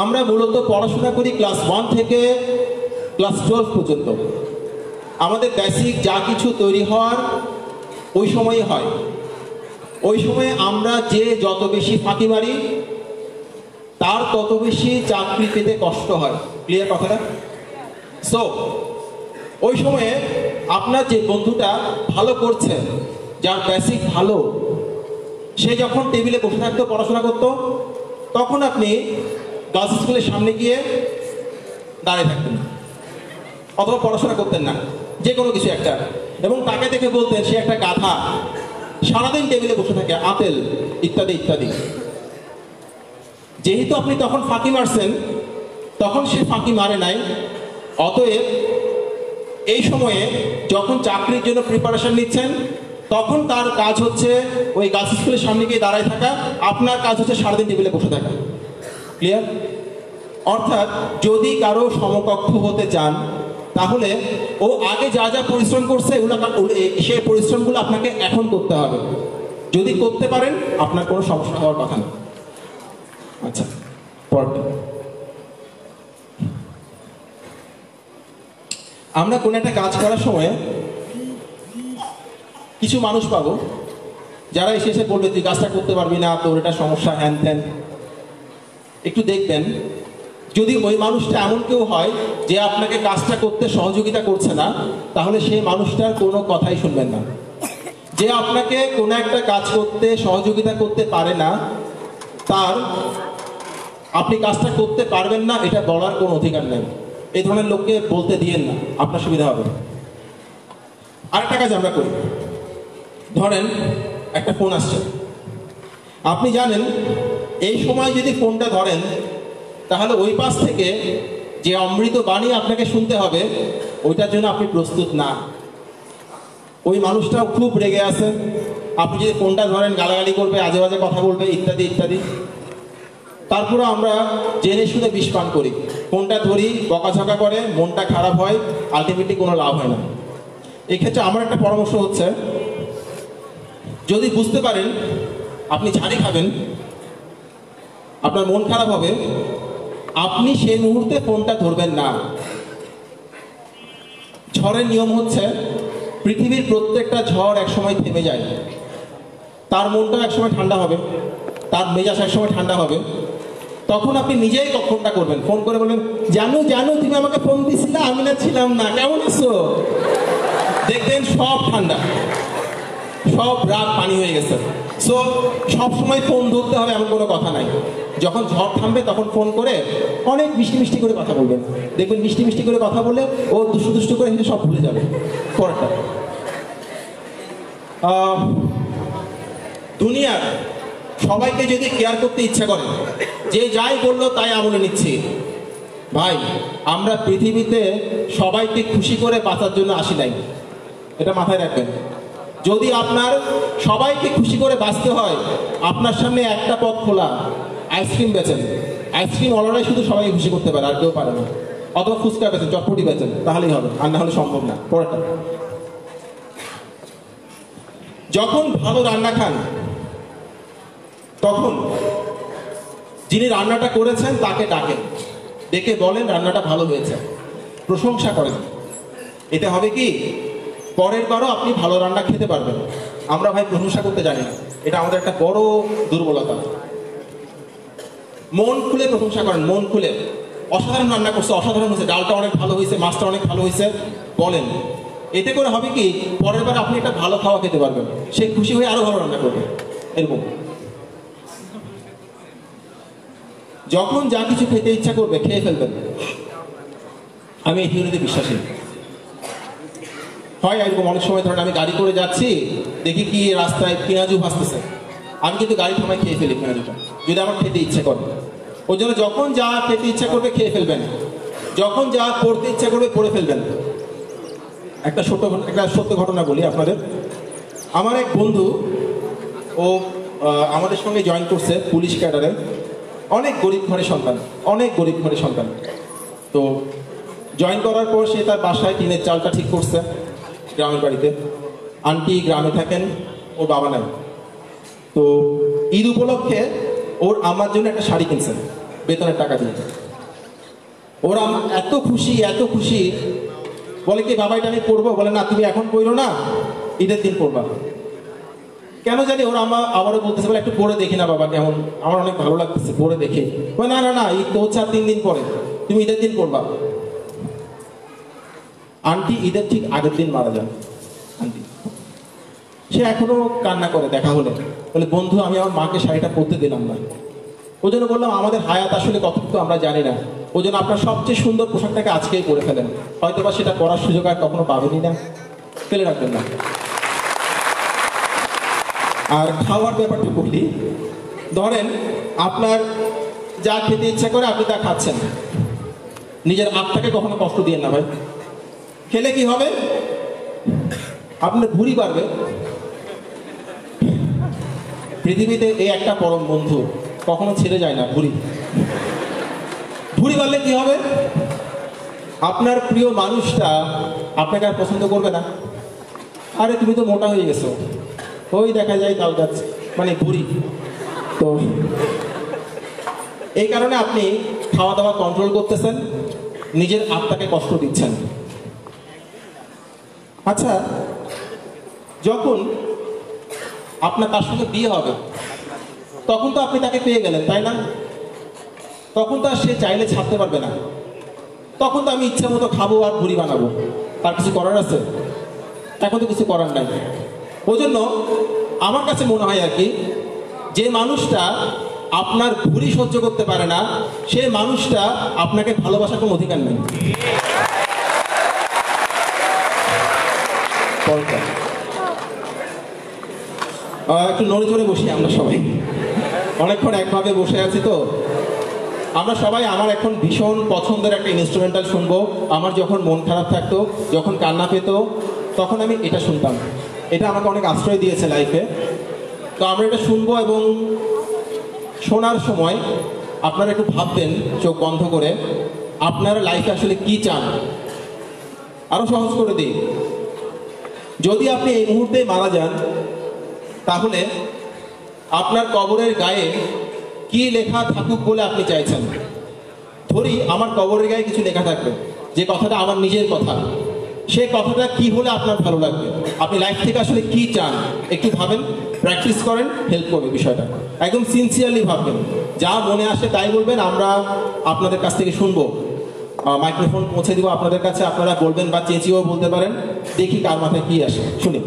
আমরা মূলত পড়াশোনা করি ক্লাস 1 থেকে ক্লাস 12 পর্যন্ত। আমাদের বেসিক যা কিছু তৈরি হওয়ার ওই সময়ই হয়। ওই সময়ে আমরা যে যত বেশি ফাঁকি মারি তার তত বেশি চাকরি পেতে কষ্ট হয়। ক্লিয়ার কথাটা? সো ওই সময়ে আপনার যে বন্ধুটা ভালো করছে, যার বেসিক ভালো, সে যখন টেবিলে বসে থাকতো পড়াশোনা করতো, তখন আপনি গার্লস স্কুলের সামনে গিয়ে দাঁড়িয়ে থাকতেন, অথবা পড়াশোনা করতেন না, যে কোনো কিছু একটা, এবং তাকে দেখে বলতেন সে একটা গাধা, সারাদিন টেবিলে বসে থাকে, আতেল ইত্যাদি ইত্যাদি। যেহেতু আপনি তখন ফাঁকি মারছেন, তখন সে ফাঁকি মারে নাই, অতএব এই সময়ে যখন চাকরির জন্য প্রিপারেশন নিচ্ছেন তখন তার কাজ হচ্ছে ওই গার্লস স্কুলের সামনে গিয়ে দাঁড়ায় থাকা, আপনার কাজ হচ্ছে সারাদিন টেবিলে বসে থাকা। ক্লিয়ার? অর্থাৎ যদি কারো সমকক্ষ হতে চান তাহলে ও আগে যা যা পরিশ্রম করছে সেই পরিশ্রমগুলো আপনাকে এখন করতে হবে। যদি করতে পারেন আপনার কোনো সমস্যা হওয়ার কথা না। আচ্ছা, পরটা আমরা কোনো একটা কাজ করার সময় কিছু মানুষ পাবো যারা এসে বলবে তুই কাজটা করতে পারবি না, তোর এটা সমস্যা, হ্যান ত্যান। একটু দেখবেন যদি ওই মানুষটা এমন কেউ হয় যে আপনাকে কাজটা করতে সহযোগিতা করছে না, তাহলে সেই মানুষটার কোনো কথাই শুনবেন না। যে আপনাকে কোনো একটা কাজ করতে সহযোগিতা করতে পারে না, তার আপনি কাজটা করতে পারবেন না এটা বলার কোনো অধিকার নেই। এই ধরনের লোককে বলতে দিয়েন না, আপনার সুবিধা হবে। আরেকটা কাজ আমরা করি, ধরেন একটা ফোন আসছে, আপনি জানেন এই সময় যদি ফোনটা ধরেন তাহলে ওই পাশ থেকে যে অমৃত বাণী আপনাকে শুনতে হবে ওইটার জন্য আপনি প্রস্তুত না। ওই মানুষটাও খুব রেগে আছে, আপনি যদি ফোনটা ধরেন গালাগালি করবে, আজে বাজে কথা বলবে, ইত্যাদি ইত্যাদি। তারপরে আমরা জেনে শুনে বিষ পান করি, ফোনটা ধরি, বকাঝকা করে, মনটা খারাপ হয়, আলটিমেটলি কোনো লাভ হয় না। এক্ষেত্রে আমার একটা পরামর্শ হচ্ছে, যদি বুঝতে পারেন আপনি ঝাড়ি খাবেন, আপনার মন খারাপ হবে, আপনি সেই মুহূর্তে ফোনটা ধরবেন না। ঝড়ের নিয়ম হচ্ছে পৃথিবীর প্রত্যেকটা ঝড় একসময় থেমে যায়, তার মনটাও একসময় ঠান্ডা হবে, তার মেজাজ একসময় ঠান্ডা হবে। তখন আপনি নিজেই ফোনটা করবেন, ফোন করে বলবেন, জানো জানো তুমি আমাকে ফোন দিছিলে, আমি না ছিলাম না, কেমন আছো? দেখবেন সব ঠান্ডা, সব রাগ পানি হয়ে গেছে। সো সবসময় ফোন ধরতে হবে এমন কোনো কথা নাই। যখন ঝড় থামবে তখন ফোন করে অনেক মিষ্টি মিষ্টি করে কথা বলবেন, দেখবেন মিষ্টি মিষ্টি করে কথা বলে ও দুষ্টু দুষ্টু করে হেসে সব ভুলে যাবে। পরেরটা, দুনিয়ার সবাইকে যদি কেয়ার করতে ইচ্ছা করে, যে যাই বললো তাই আমলে নিচ্ছি, ভাই আমরা পৃথিবীতে সবাইকে খুশি করে বাঁচার জন্য আসি নাই, এটা মাথায় রাখবেন। যদি আপনার সবাইকে খুশি করে বাঁচতে হয়, আপনার সামনে একটা পথ খোলা, আইসক্রিম বেচেন। আইসক্রিম অলরাই শুধু সবাইকে খুশি করতে পারে, আর কেউ পারে না। অথবা ফুচকা বেচেন, চটপটি বেচেন, তাহলেই হবে, আর না হলে সম্ভব না। পরেরটা, যখন ভালো রান্না খান তখন যিনি রান্নাটা করেছেন তাকে ডাকেন, ডেকে বলেন রান্নাটা ভালো হয়েছে, প্রশংসা করেন। এতে হবে কি, পরের বারও আপনি ভালো রান্না খেতে পারবেন। আমরা ভাই প্রশংসা করতে জানি না, এটা আমাদের একটা বড় দুর্বলতা। মন খুলে প্রশংসা করেন, মন খুলে। অসাধারণ রান্না করছে, অসাধারণ হয়েছে, ডালটা অনেক ভালো হয়েছে, মাছটা অনেক ভালো হয়েছে বলেন। এতে করে হবে কি, পরের বার আপনি একটা ভালো খাওয়া খেতে পারবেন, সে খুশি হয়ে আরো ভালো রান্না করবে। এরকম যখন যা কিছু খেতে ইচ্ছা করবে খেয়ে ফেলবেন। আমি এই থিওরিতে বিশ্বাসী। হয় এরকম অনেক সময় ধরেন আমি গাড়ি করে যাচ্ছি, দেখি কি রাস্তায় পেঁয়াজু ভাসতেছে, আমি কিন্তু গাড়ি থামায় খেয়ে ফেলি পেঁয়াজুটা, যদি আমার খেতে ইচ্ছে করে। ওই জন্য যখন যা খেতে ইচ্ছা করবে খেয়ে ফেলবেন, যখন যা পড়তে ইচ্ছা করবে পড়ে ফেলবেন। একটা সত্য ঘটনা বলি আপনাদের। আমার এক বন্ধু, ও আমাদের সঙ্গে জয়েন করছে পুলিশ ক্যাডারে, অনেক গরিব ঘরের সন্তান, অনেক গরিব ঘরের সন্তান। তো জয়েন করার পর সে তার বাসায় টিনের চালটা ঠিক করছে, গ্রামের বাড়িতে। আন্টি গ্রামে থাকেন, ওর বাবা নাই। তো ঈদ উপলক্ষে ওর আমার জন্য একটা শাড়ি কিনছেন বেতনের টাকা দিয়ে। ওর আমার এত খুশি, এত খুশি, বলে কি বাবা এটা আমি পরবো? বলে না তুমি এখন পরো না, ঈদের দিন পরবা। কেন জানি ওরা আবারও বলতেছে, বলে একটু পরে দেখি না বাবা কেমন, আমার অনেক ভালো লাগতেছে, পরে দেখি। না না না, ঈদ তো হচ্ছে আর 3 দিন পরে, তুমি ঈদের দিন পরবা। আন্টি ঈদের ঠিক আগের দিন মারা যান। আন্টি সে এখনো কান্না করে দেখা হলে, বলে বন্ধু আমি আমার মাকে শাড়িটা পরতে দিলাম না। ওই জন্য বললাম আমাদের হায়াত আসলে কতটুকু আমরা জানি না। ওই জন্য আপনার সবচেয়ে সুন্দর পোশাকটাকে আজকেই পরে ফেলেন, হয়তো বা সেটা পরার সুযোগ আর কখনো পাবেনই না, ফেলে রাখবেন না। আর খাওয়ার ব্যাপারটা বলি, ধরেন আপনার যা খেতে ইচ্ছা করে আপনি তা খাচ্ছেন, নিজের আত্মাকে কখনো কষ্ট দিয়ে না ভাই। খেলে কি হবে, আপনার ভুঁড়ি বাড়বে। পৃথিবীতে এই একটা পরম বন্ধু, কখনো ছেড়ে যায় না, ভুঁড়ি। ভুঁড়ি বাড়লে কি হবে, আপনার প্রিয় মানুষটা আপনাকে আর পছন্দ করবে না। আরে তুমি তো মোটা হয়ে গেছো, ওই দেখা যায় তাল গাছ, মানে ভুঁড়ি। তো এই কারণে আপনি খাওয়া দাওয়া কন্ট্রোল করতেছেন, নিজের আত্মাকে কষ্ট দিচ্ছেন। আচ্ছা, যখন আপনার তার সঙ্গে বিয়ে হবে তখন তো আপনি তাকে পেয়ে গেলেন, তাই না? তখন তো আর সে চাইলে ছাড়তে পারবে না। তখন তো আমি ইচ্ছা মতো খাবো আর ভুড়ি বানাবো, তার কিছু করার আছে? এখন তো কিছু করার নাই। ওই জন্য আমার কাছে মনে হয় আর কি, যে মানুষটা আপনার ভুড়ি সহ্য করতে পারে না, সে মানুষটা আপনাকে ভালোবাসার কোনো অধিকার নেই। একটু নড়ে চড়ে বসি আমরা সবাই, অনেকক্ষণ একভাবে বসে আছি তো আমরা সবাই। আমার এখন ভীষণ পছন্দের একটা ইনস্ট্রুমেন্টাল শুনবো। আমার যখন মন খারাপ থাকতো, যখন কান্না পেতো, তখন আমি এটা শুনতাম। এটা আমাকে অনেক আশ্রয় দিয়েছে লাইফে। তো আমরা এটা শুনবো এবং শোনার সময় আপনারা একটু ভাববেন চোখ বন্ধ করে, আপনারা লাইফে আসলে কি চান। আরো সহজ করে দিই, যদি আপনি এই মুহূর্তে মারা যান, তাহলে আপনার কবরের গায়ে কি লেখা থাকুক বলে আপনি চাইছেন? ধরি আমার কবরের গায়ে কিছু লেখা থাকবে, যে কথাটা আমার নিজের কথা, সে কথাটা কি হলে আপনার ভালো লাগবে? আপনি লাইফ থেকে আসলে কি চান একটু ভাবেন, প্র্যাকটিস করেন, হেল্প করবে বিষয়টা। একদম সিনসিয়ারলি ভাববেন, যা মনে আসে তাই বলবেন। আমরা আপনাদের কাছ থেকে শুনবো, মাইক্রোফোন পৌঁছে দিব আপনাদের কাছে, আপনারা বলবেন বা চেঁচিয়েও বলতে পারেন। দেখি কার মাথায় কি আসে, শুনি।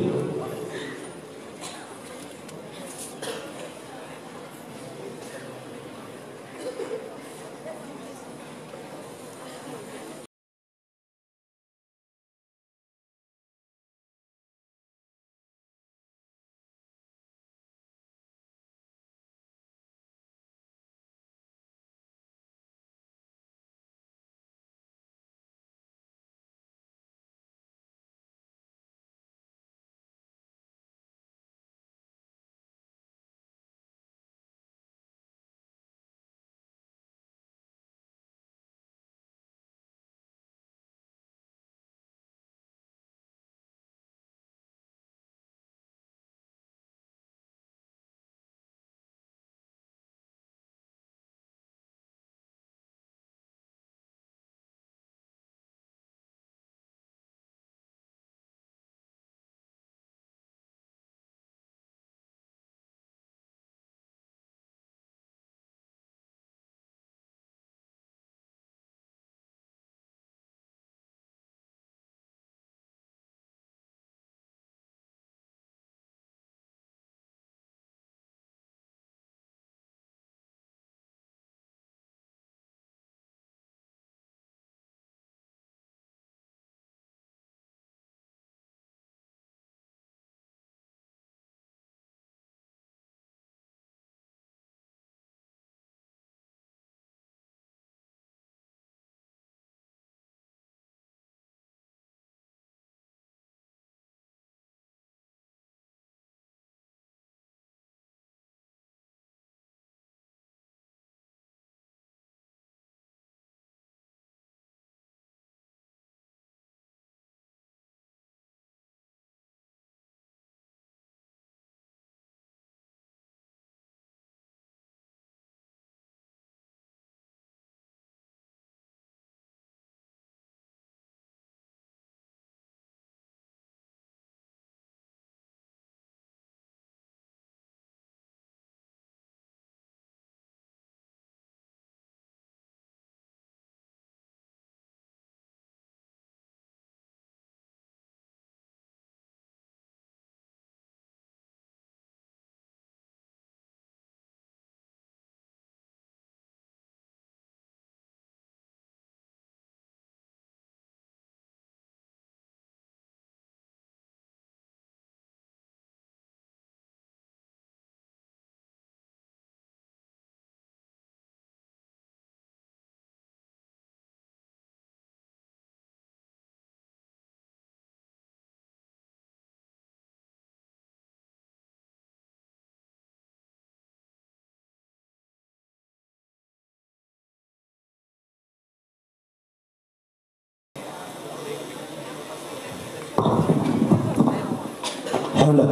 হলো।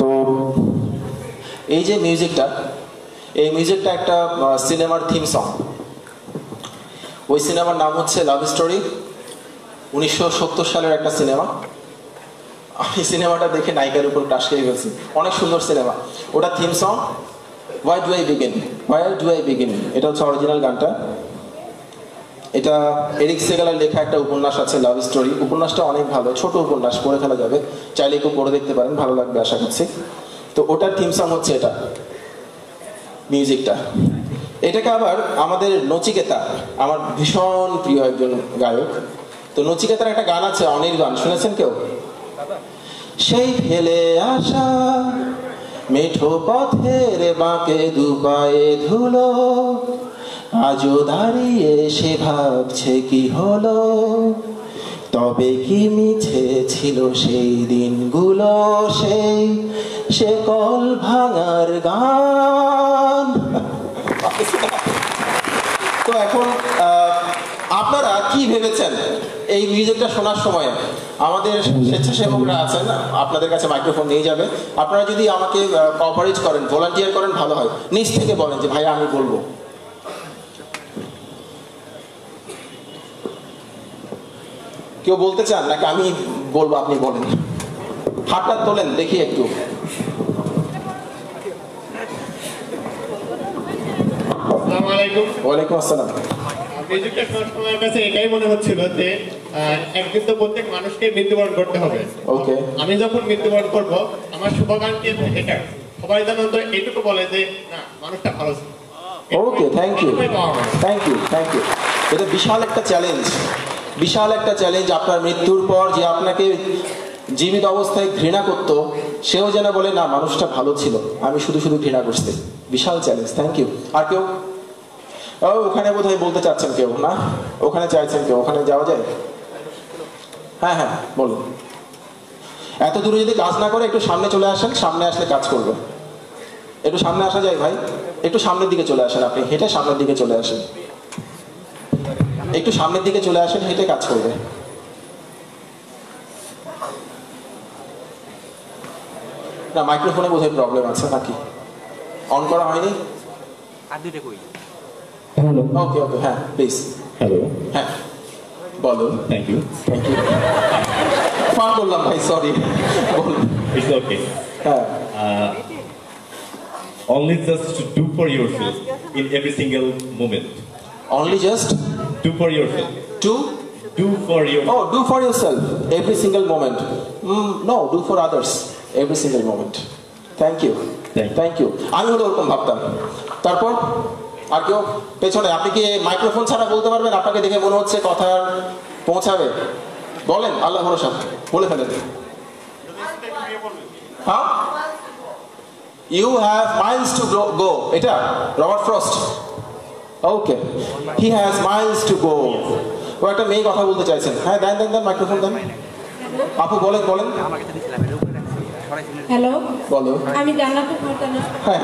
তো এই যে মিউজিকটা, এই মিউজিকটা একটা সিনেমার থিম সং। ওই সিনেমার নাম হচ্ছে লাভ স্টোরি, 1970 সালের একটা সিনেমা। আমি সিনেমাটা দেখে নায়িকার উপর ক্রাশ খেয়ে গেছি, অনেক সুন্দর সিনেমা। ওটা theme song why do I begin, এটা হচ্ছে অরিজিনাল গানটা। এটা এরিক সেগালের লেখা একটা উপন্যাস আছে, লাভ স্টোরি। উপন্যাসটা অনেক ভালো, ছোট উপন্যাস, পড়ে ফেলা যাবে, চাইলে একটু পড়ে দেখতে পারেন, ভালো লাগবে আশা করছি। তো ওটার থিম সং হচ্ছে এটা, মিউজিকটা। এটাকে আবার আমাদের নচিকেতা, আমার ভীষণ প্রিয় একজন গায়ক, তো নচিকেতার একটা গান আছে অনির্বাণ, শুনেছেন কেউ? সেই ফেলে আসা মেঠো পথের বাঁকে দুপায়ে ধুলো, আজও দাঁড়িয়ে সে ভাবছে কি হলো, তবে কি মিছে ছিল সেই দিনগুলো, সেই সে কল ভাঙার গান। তো এখন আপনারা কি ভেবেছেন এই মিউজিকটা শোনার সময়? আমাদের স্বেচ্ছাসেবকরা আছেন, আপনাদের কাছে মাইক্রোফোন নিয়ে যাবে। আপনারা যদি আমাকে কোঅপারেট করেন, ভলান্টিয়ার করেন, ভালো হয়। নিজ থেকে বলেন যে ভাই আমি বলবো। কেউ বলতে চান নাকি আমি বলবো? আপনি বলেন, হাতটা তোলেন দেখি একটু। ওয়ালাইকুম আসসালাম। মিউজিকটা শোনার সময় কাছে এটাই মনে হচ্ছিল যে একদিন তো প্রত্যেক মানুষকে মৃত্যুবরণ করতে হবে। ওকে, আমি যখন মৃত্যুবরণ করব, আমার শুভাকাঙ্ক্ষী এটা সবাই যেন তো এটুকু বলে যে না, মানুষটা ভালো ছিল। ওকে, থ্যাংক ইউ। এটা বিশাল একটা চ্যালেঞ্জ, বিশাল একটা চ্যালেঞ্জ। আপনার মৃত্যুর পর যে আপনাকে জীবিত অবস্থায় ঘৃণা করতো, সেও যেন বলে না মানুষটা ভালো ছিল, আমি শুধু শুধু ঘৃণা করছি। বিশাল চ্যালেঞ্জ, থ্যাংক ইউ। আর কেউ? ও ওখানে বোধহয় বলতে চাচ্ছেন কেউ, না ওখানে চাইছেন কেউ, ওখানে যাওয়া যায়? হ্যাঁ হ্যাঁ বলুন। এত দূরে যদি কাজ না করে একটু সামনে চলে আসেন, সামনে আসলে কাজ করবে। একটু সামনে আসা যায় ভাই? একটু সামনের দিকে চলে আসেন, আপনি হেঁটে সামনের দিকে চলে আসেন, একটু সামনের দিকে চলে আসেন, হেঁটে কাজ করবে। না মাইক্রোফোনে বোধহয় প্রবলেম আছে, নাকি অন করা হয়নি? ওকে ওকে, হ্যাঁ প্লিজ। হ্যালো, হ্যাঁ বলুন। Thank you. ফান করলাম ভাই, সরি, বলুন। It's okay. হ্যাঁ, Only just to do for yourself in every single moment. only just Do for yourself. to Do for your. oh do for yourself every single moment. No, do for others every single moment. Thank you. Thank you. আমি হলো ওরকম ভাবতাম। তারপর আর কেউ পেছনে? আপনি কি মাইক্রোফোন ছাড়া বলতে পারবেন? আপনাকে দেখে মনে হচ্ছে কথা পৌঁছাবে, বলেন, আল্লাহ ভরসা, বলে ফেলেন। হ্যাঁ, you have miles to go, এটা Robert Frost. Okay, he has miles to go. ও একটা মেয়ে কথা বলতে চাইছেন। হ্যাঁ দেন দেন দেন, মাইক্রোফোন দেন। আপু বলেন বলেন। হ্যালো, বলো। আমি জান্নাতুল ফারজানা। হ্যাঁ,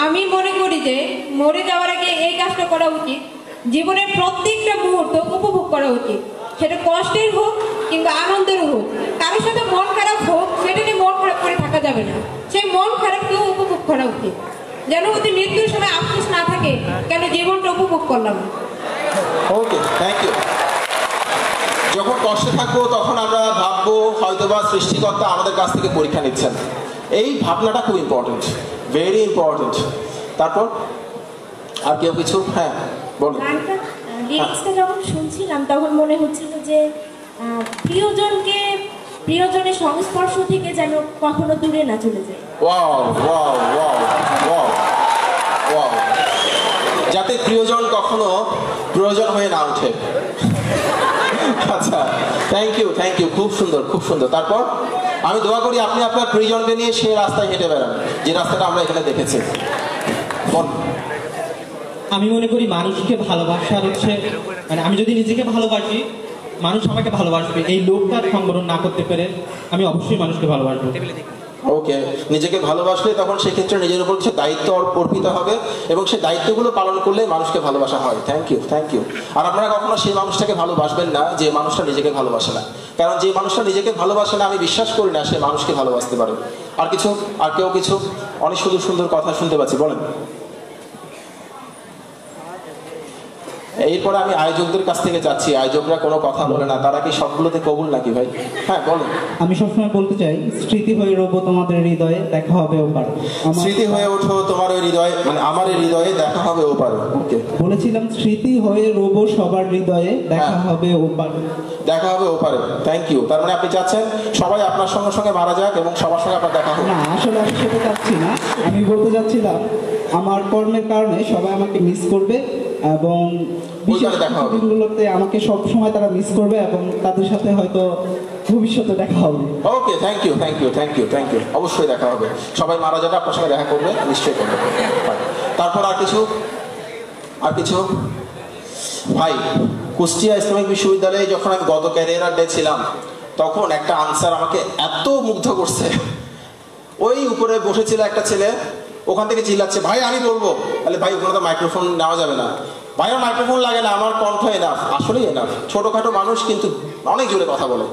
আমি মনে করি যে মরে যাওয়ার আগে এই কাজটা করা উচিত, জীবনের প্রত্যেকটা মুহূর্ত উপভোগ করা উচিত, সেটা কষ্টের হোক কিংবা আনন্দের হোক। কারোর সাথে মন খারাপ হোক, সেটা নিয়ে মন খারাপ করে থাকা যাবে না, সেই মন খারাপকেও উপভোগ করা উচিত, যেন অতি মৃত্যুর সময় আফসোস না থাকে কেন জীবনটা উপভোগ করলাম। ওকে, থ্যাংক ইউ। যখন কষ্টে থাকবো তখন আমরা ভাববো হয়তোবা সৃষ্টিকর্তা আমাদের কাছ থেকে পরীক্ষা নিচ্ছেন। এই ভাবনাটা খুব ইম্পর্টেন্ট, ভেরি ইম্পর্টেন্ট। তারপর আর কেউ কিছু? হ্যাঁ বলুন। লিরিক্সটা যখন শুনছিলাম তখন মনে হচ্ছিল যে প্রিয়জনের সংস্পর্শ থেকে যেন কখনো দূরে না চলে যায়। Wow wow wow wow wow, যাতে প্রিয়জন কখনো প্রয়োজন হয়ে না ওঠে। আচ্ছা, থ্যাংক ইউ থ্যাংক ইউ, খুব সুন্দর খুব সুন্দর। তারপর আমি দোয়া করি আপনি আপনার প্রিয়জনকে নিয়ে সে রাস্তায় হেঁটে বেড়ান, যে রাস্তাটা আমরা এখানে দেখেছি। আমি মনে করি মানুষকে ভালোবাসার হচ্ছে, মানে আমি যদি নিজেকে ভালোবাসি মানুষ আমাকে ভালোবাসবে, এই লোকটার সংবরণ না করতে পেরে আমি অবশ্যই মানুষকে ভালোবাসবো। ওকে, নিজেকে ভালোবাসলে তখন সেক্ষেত্রে নিজের উপর কিছু দায়িত্ব অর্পিত হবে এবং সেই দায়িত্বগুলো পালন করলে মানুষকে ভালোবাসা হয়। Thank you thank you. আর আপনারা কখনো সেই মানুষটাকে ভালোবাসবেন না যে মানুষটা নিজেকে ভালোবাসে না, কারণ যে মানুষটা নিজেকে ভালোবাসে না আমি বিশ্বাস করি না সে মানুষকে ভালোবাসতে পারে। আর কিছু? আর কেউ কিছু? অনেক সুন্দর সুন্দর কথা শুনতে পাচ্ছি, বলেন। এরপরে আমি আয়োজকদের কাছ থেকে যাচ্ছি, আয়োজকরা কোনো কথা বলে না, তারা কি সবগুলোতে কবুল নাকি ভাই? হ্যাঁ বলুন। আমি সবসময় বলতে চাই, স্মৃতি হয়ে রবো তোমাদের হৃদয়ে, দেখা হবে ওপার। স্মৃতি হয়ে ওঠো তোমার ওই হৃদয়ে, মানে আমার এই হৃদয়ে, দেখা হবে ওপার। ওকে, বলেছিলাম স্মৃতি হয়ে রবো সবার হৃদয়ে, দেখা হবে ওপার। দেখা হবে ওপারে। Thank you. তার মানে আপনি চাচ্ছেন সবাই আপনার সঙ্গে সঙ্গে মারা যাক এবং সবার সঙ্গে আপনার দেখা হোক? না, আসলে আমি সেটা চাচ্ছি না। আমি বলতে চাচ্ছিলাম আমার কর্মের কারণে সবাই আমাকে মিস করবে এবং বিশেষ দিনগুলোতে আমাকে সব সময় তারা মিস করবে এবং তাদের সাথে হয়তো ভবিষ্যতে দেখা হবে। Okay, thank you, thank you, thank you, thank you. অবশ্যই দেখা হবে, সবাই মারা যাবে, আপনার সঙ্গে দেখা করবে, নিশ্চয়ই করবে। তারপর আর কিছু? আর কিছু? ভাই, কুষ্টিয়া ইসলামিক বিশ্ববিদ্যালয়ে যখন আমি গত ক্যারিয়ার ডে ছিলাম, তখন একটা আনসার আমাকে এত মুগ্ধ করছে। ওই উপরে বসেছিল একটা ছেলে, ওখান থেকে চিল্লাচ্ছে, ভাই আমি বলবো। তাহলে ভাই ওখানে তো মাইক্রোফোন নেওয়া যাবে না। ভাই আমার মাইক্রোফোন লাগে না, আমার কণ্ঠ এনাফ। আসলেই এনাফ। ছোটখাটো মানুষ কিন্তু অনেক জোরে কথা বলে।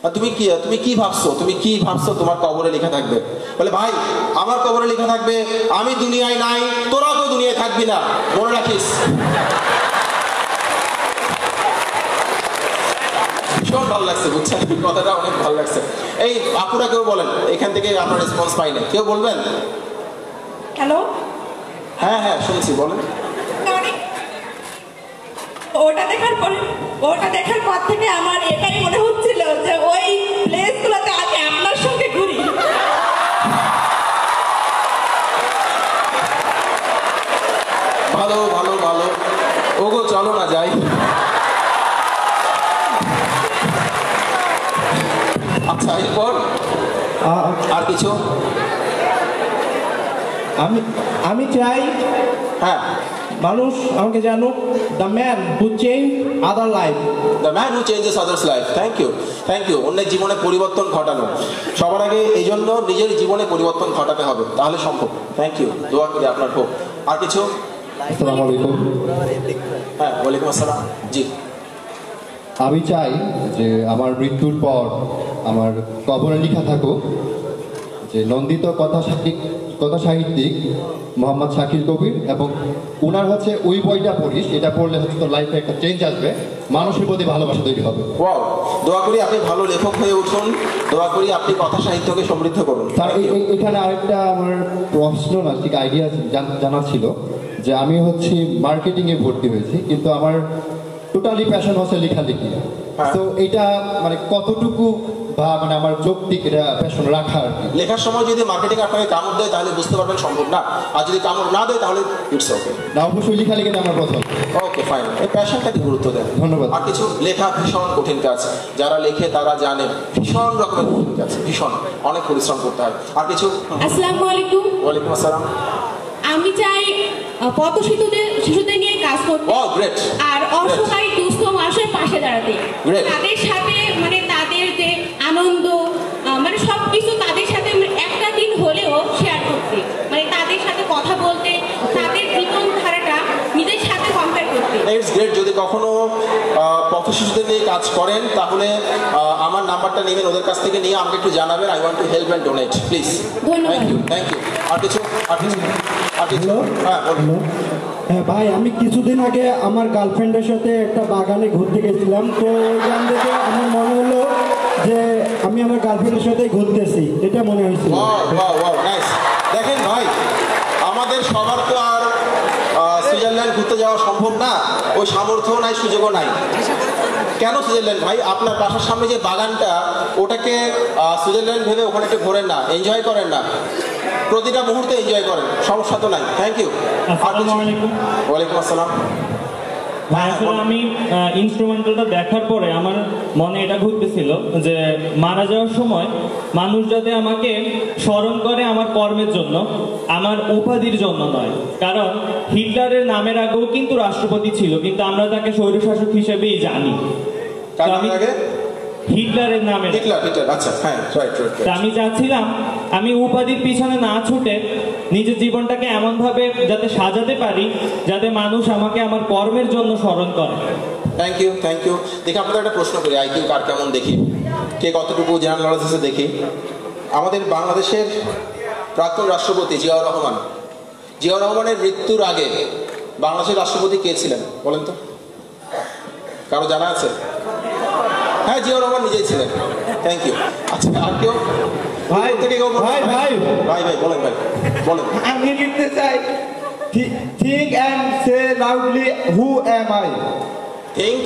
আর তুমি কি ভাবছো, তুমি কি ভাবছো তোমার কবরে লেখা থাকবে? বলে ভাই আমার কবরে লেখা থাকবে আমি দুনিয়ায় নাই, তোরাও তো দুনিয়ায় থাকবি না, মনে রাখিস। ভীষণ ভালো লাগছে, বুঝছেন? কথাটা অনেক ভালো লাগছে। এই আপুরা কেউ বলেন, এখান থেকে আমরা রেসপন্স পাই না, কেউ বলবেন? হ্যালো, হ্যাঁ হ্যাঁ শুনছি, বলেন। ওটা দেখার পর থেকে আমার এটাই মনে হচ্ছিল যে ওই প্লেসগুলোতে আগে আপনার সঙ্গে ঘুরি। ভালো ভালো ভালো, ওগো চলো না যাই। আচ্ছা, এরপর আর কিছু? আমি চাই হ্যাঁ মানুষ আমাকে জানুক, the man who change other life. The man who changes others life. Thank you, thank you. অন্যের জীবনে পরিবর্তন ঘটানো সবার আগে, এই জন্য নিজের জীবনে পরিবর্তন ঘটাতে হবে, তাহলে সম্ভব। থ্যাংক ইউ, দোয়া করি আপনার হোক। আর কিছু? আসসালামু আলাইকুম। হ্যাঁ, ওয়ালাইকুম আসসালাম। জি, আমি চাই যে আমার মৃত্যুর পর আমার কবরে লেখা থাকুক যে নন্দিত কথা সাহিত্যিক মোহাম্মদ শাকির কবির, এবং ওনার হচ্ছে ওই বইটা পড়িস, এটা পড়লে হচ্ছে তোর লাইফে একটা চেঞ্জ আসবে, মানুষের প্রতি ভালোবাসা তৈরি হবে। ওয়াও, দোয়া করি আপনি ভালো লেখক হয়ে উঠুন, দোয়া করি আপনি কথা সাহিত্যকে সমৃদ্ধ করুন। তার এখানে আরেকটা আমার প্রশ্ন না, ঠিক আইডিয়া জানা ছিল যে আমি হচ্ছে মার্কেটিংয়ে ভর্তি হয়েছি, কিন্তু আমার টোটালি প্যাশন হচ্ছে লেখালেখি। তো এটা মানে কতটুকু বা মানে আমার যৌক্তিক এটা প্যাশন রাখা আর কি? লেখার সময় যদি মার্কেটিং আপনাকে কামড় দেয় তাহলে বুঝতে পারবেন সম্ভব না, আর যদি কামড় না দেয় তাহলে ইটস ওকে। না, অবশ্যই লেখালেখিটা আমার প্রথম। ওকে ফাইন, এই প্যাশনটাকে গুরুত্ব দেন। ধন্যবাদ। আর কিছু? লেখা ভীষণ কঠিন কাজ, যারা লেখে তারা জানে ভীষণ রকমের কঠিন কাজ, ভীষণ অনেক পরিশ্রম করতে হয়। আর কিছু? আসসালামু আলাইকুম। ওয়ালাইকুম আসসালাম। আমি চাই পথ শিশুদের নিয়ে কাজ করতে, আর অসহায় দুস্থ মানুষের পাশে দাঁড়াতে, তাদের সাথে মানে তাদের যে আনন্দ মানে সবকিছু তাদের সাথে একটা দিন হলেও শেয়ার করতে, মানে তাদের সাথে কথা বলতে, তাদের জীবনধারাটা নিজের সাথে কম্পেয়ার করতে। It's great. যদি কখনো পথ শিশুদের নিয়ে কাজ করেন তাহলে আমার নাম্বারটা নেবেন, ওদের কাছ থেকে নিয়ে আমাকে একটু জানাবেন। I want to help and donate please. Thank you, thank you. আর কিছু? আর কিছু? আর কিছু? হ্যাঁ বলুন। হ্যাঁ ভাই, আমি কিছুদিন আগে আমার গার্লফ্রেন্ডের সাথে একটা বাগানে ঘুরতে গেছিলাম, তো ওইখান থেকে আমার মনে হলো যে আমি আমার গার্লফ্রেন্ডের সাথে ঘুরতেছি, এটা মনে হয়েছিল। দেখেন ভাই, আমাদের সবার তো আর সুইজারল্যান্ড ঘুরতে যাওয়া সম্ভব না, ওই সামর্থ্য নাই, সুযোগও নাই। কেন সুইজারল্যান্ড ভাই? আপনার বাসার সামনে যে বাগানটা, ওটাকে সুইজারল্যান্ড ভেবে ওখানে একটু ঘোরেন না, এনজয় করেন না, প্রতিটা মুহূর্তে এনজয় করেন, সমস্যা তো নাই। Thank you. ওয়ালাইকুম আসসালাম। আমি ইনস্ট্রুমেন্টালটা দেখার পরে আমার মনে এটা ঘুরতেছিল যে মারা যাওয়ার সময় মানুষ যাতে আমাকে স্মরণ করে আমার কর্মের জন্য, আমার উপাধির জন্য নয়। কারণ হিটলারের নামের আগেও কিন্তু রাষ্ট্রপতি ছিল, কিন্তু আমরা তাকে স্বৈরশাসক হিসেবেই জানি। হিটলারের নামে। আমি চাচ্ছিলাম আমি উপাধির পিছনে না ছুটে নিজের জীবনটাকে এমন ভাবে যাতে সাজাতে পারি যাতে মানুষ আমাকে আমার কর্মের জন্য স্মরণ করে। Thank you, thank you. দেখি আপনাদের একটা প্রশ্ন করি, আইকিউ কার কেমন দেখি, কে কতটুকু জেনারেল নলেজ আছে দেখি। আমাদের বাংলাদেশের প্রাক্তন রাষ্ট্রপতি জিয়াউর রহমানের মৃত্যুর আগে বাংলাদেশের রাষ্ট্রপতি কে ছিলেন বলেন তো? কারো জানা আছে? হ্যাঁ, জিয়াউর রহমান নিজেই ছিলেন। Thank you. আচ্ছা, আর কেউ? ভাই থেকে কেউ? ভাই ভাই ভাই ভাই বলেন, ভাই বলেন। আমি লিখতে চাই think and say loudly who am I. Think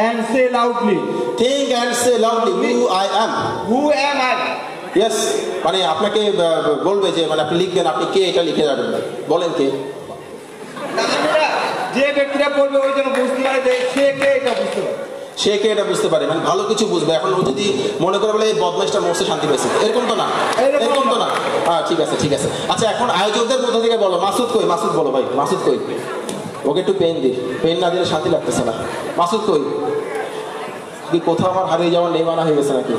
and say loudly. Think and say loudly who I am. Who am I? Yes, মানে আপনাকে বলবে যে মানে আপনি লিখবেন আপনি কে, এটা লিখে যাবেন। বলেন কে? যে ব্যক্তিরা বলবে ওই জন্য বুঝতে পারে যে সে কে এটা বুঝতে পারে। সে কে এটা বুঝতে পারে, মানে ভালো কিছু বুঝবে। এখন ও যদি মনে করে বলে এই বদমাইশটা মরছে শান্তি পেয়েছে, এরকম তো না, এরকম তো না। হ্যাঁ, ঠিক আছে ঠিক আছে। আচ্ছা, এখন আয়োজকদের মধ্যে থেকে বলো, মাসুদ কই? মাসুদ বলো ভাই, মাসুদ কই? ওকে একটু পেন দি, পেন না দিলে শান্তি লাগতেছে না। মাসুদ কই? কি কোথাও আমার হারিয়ে যাওয়ার নেমানা হয়ে গেছে নাকি?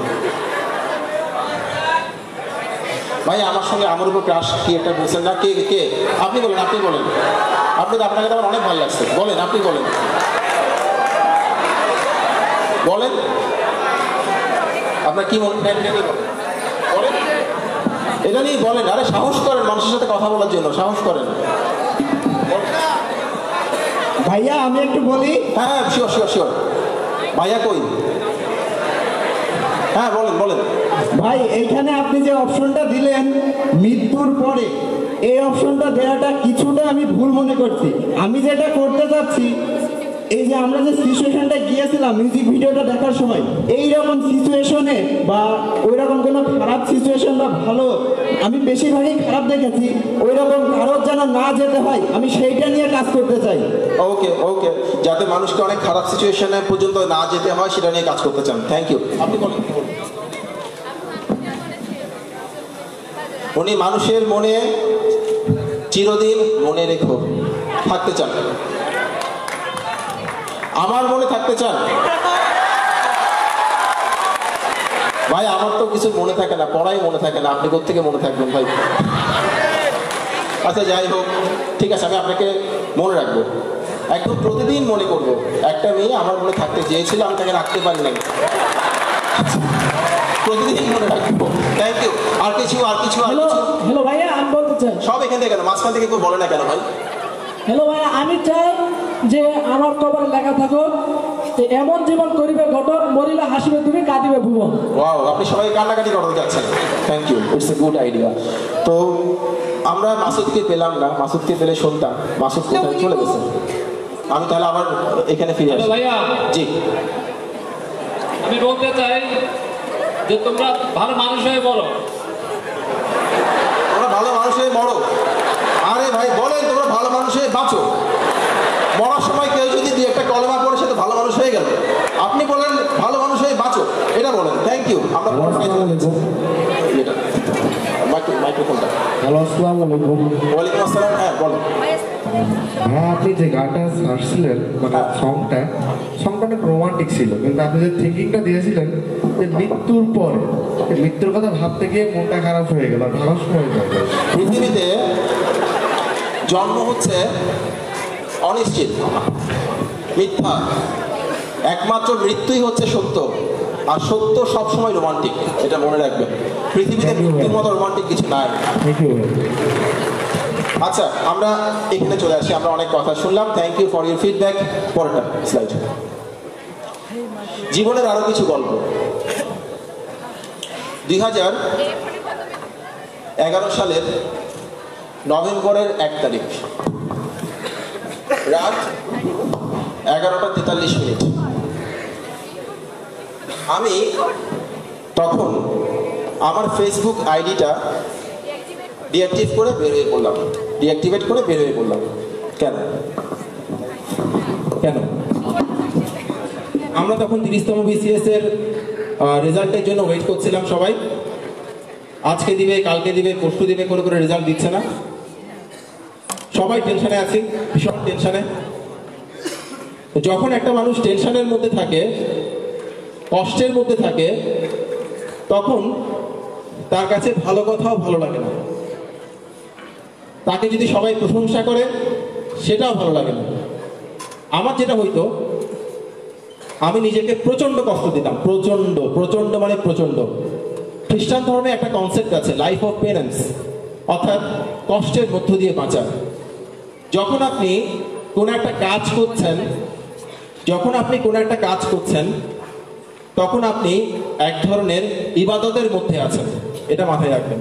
ভাই আমার সঙ্গে আমার উপর ক্রাশ কি একটা বলছেন না? কে কে? আপনি বলেন, আপনি বলেন। আপনাকে আমার অনেক ভালো লাগছে, বলেন, আপনি বলেন বলেন আপনার কি মনে বলেন, এটা নিয়ে বলেন। আরে সাহস করেন মানুষের সাথে কথা বলার জন্য, সাহস করেন। ভাইয়া আমি একটু বলি। হ্যাঁ, শিওর শিওর শিওর। ভাইয়া কই? হ্যাঁ বলেন বলেন। ভাই এইখানে আপনি যে অপশনটা দিলেন মৃত্যুর পরে, এই অপশনটা দেওয়াটা কিছুটা আমি ভুল মনে করছি। আমি যেটা করতে চাচ্ছি, এই যে আমরা যে সিচুয়েশনটা গিয়েছিলাম মিউজিক ভিডিওটা দেখার সময়, এইরকম সিচুয়েশনে বা ওই রকম কোনো খারাপ সিচুয়েশন বা ভালো, আমি বেশিরভাগই খারাপ দেখেছি, ওই রকম কারোর যেন না যেতে হয়, আমি সেইটা নিয়ে কাজ করতে চাই। ওকে ওকে, যাতে মানুষকে অনেক খারাপ সিচুয়েশনে পর্যন্ত না যেতে হয় সেটা নিয়ে কাজ করতে চান। Thank you. আপনি বলেন। উনি মানুষের মনে চিরদিন মনে রেখো থাকতে চান। আমার মনে থাকতে চান? ভাই আমার তো কিছু মনে থাকে না, পড়াই মনে থাকে না, আপনি কোত্থেকে মনে থাকবেন ভাই? আচ্ছা যাই হোক, ঠিক আছে, আমি আপনাকে মনে রাখবো, একদম প্রতিদিন মনে করবো। একটা মেয়ে আমার মনে থাকতে চেয়েছিল, আমি তাকে রাখতে পারি নাই, প্রতিদিন মনে রাখবো। Thank you. আর কিছু আর কিছু আর কিছু? হ্যালো ভাইয়া, আমি বলতে চাই। সব এখান থেকে কেন, মাঝখান থেকে কেউ বলে না কেন ভাই? হ্যালো ভাইয়া, আমি চাই যে আমার কবরে লেখা থাকো এমন জীবন করিবে গঠন, মরিলে হাসিবে তুমি কাঁদিবে ভুবন। ওয়াও, আপনি সবাই কান্নাকাটি করতে যাচ্ছেন। Thank you, it's a good idea. তো আমরা মাসুদকে পেলাম না, মাসুদকে পেলে শুনতাম। মাসুদ কোথায় চলে গেছে? আমি তাহলে আবার এখানে ফিরে আসি। ভাইয়া জি, আমি বলতে চাই যে তোমরা ভালো মানুষ হয়ে বলো। তোমরা ভালো মানুষ হয়ে মরো। আরে ভাই বলেন, তোমরা ভালো মানুষ হয়ে বাঁচো। মরার সময় কেউ যদি দুই একটা কলেমা পড়ে সে তো ভালো মানুষ হয়ে গেল। আপনি বলেন ভালো মানুষ হয়ে বাঁচো, এটা বলেন। Thank you. আমরা মাইক্রোফোনটা। হ্যালো, আসসালামু আলাইকুম। ওয়ালাইকুম আসসালাম। হ্যাঁ বলেন। হ্যাঁ, আপনি যে গানটা ছাড়ছিলেন মানে সংটা অনেক রোমান্টিক ছিল, কিন্তু আপনি যে থিঙ্কিংটা দিয়েছিলেন যে মৃত্যুর পরে, মৃত্যুর কথা ভাবতে গিয়ে মনটা খারাপ হয়ে গেল, ঢালাস হয়ে গেল। পৃথিবীতে জন্ম হচ্ছে অনিশ্চিত, মিথ্যা। একমাত্র মৃত্যুই হচ্ছে সত্য, আর সত্য সবসময় রোমান্টিক, এটা মনে রাখবেন। পৃথিবীতে মৃত্যুর মতো রোমান্টিক কিছু নাই। আচ্ছা, আমরা এখানে চলে আসি, আমরা অনেক কথা শুনলাম। Thank you for your feedback. পরেরটা স্লাইড। জীবনের আরো কিছু গল্প। 2011 সালের নভেম্বরের 1 তারিখ রাত 11:43। আমি তখন আমার ফেসবুক আইডিটা ডিঅ্যাক্টিভেট করে বের হয়ে পড়লাম। কেন আমরা তখন 30তম BCS এর রেজাল্টের জন্য ওয়েট করছিলাম সবাই। আজকে দিবে, কালকে দিবে, পরশু দিবে করে রেজাল্ট দিচ্ছে না। সবাই টেনশনে আছি, ভীষণ টেনশনে। যখন একটা মানুষ টেনশনের মধ্যে থাকে, কষ্টের মধ্যে থাকে, তখন তার কাছে ভালো কথাও ভালো লাগে না। তাকে যদি সবাই প্রশংসা করে সেটাও ভালো লাগে না। আমার যেটা হইতো, আমি নিজেকে প্রচন্ড কষ্ট দিতাম, প্রচন্ড মানে প্রচন্ড। খ্রিস্টান ধর্মে একটা কনসেপ্ট আছে, লাইফ অফ পেনেন্স, অর্থাৎ কষ্টের মধ্য দিয়ে বাঁচা। যখন আপনি কোনো একটা কাজ করছেন, যখন আপনি কোনো একটা কাজ করছেন তখন আপনি এক ধরনের ইবাদতের মধ্যে আছেন, এটা মাথায় রাখবেন।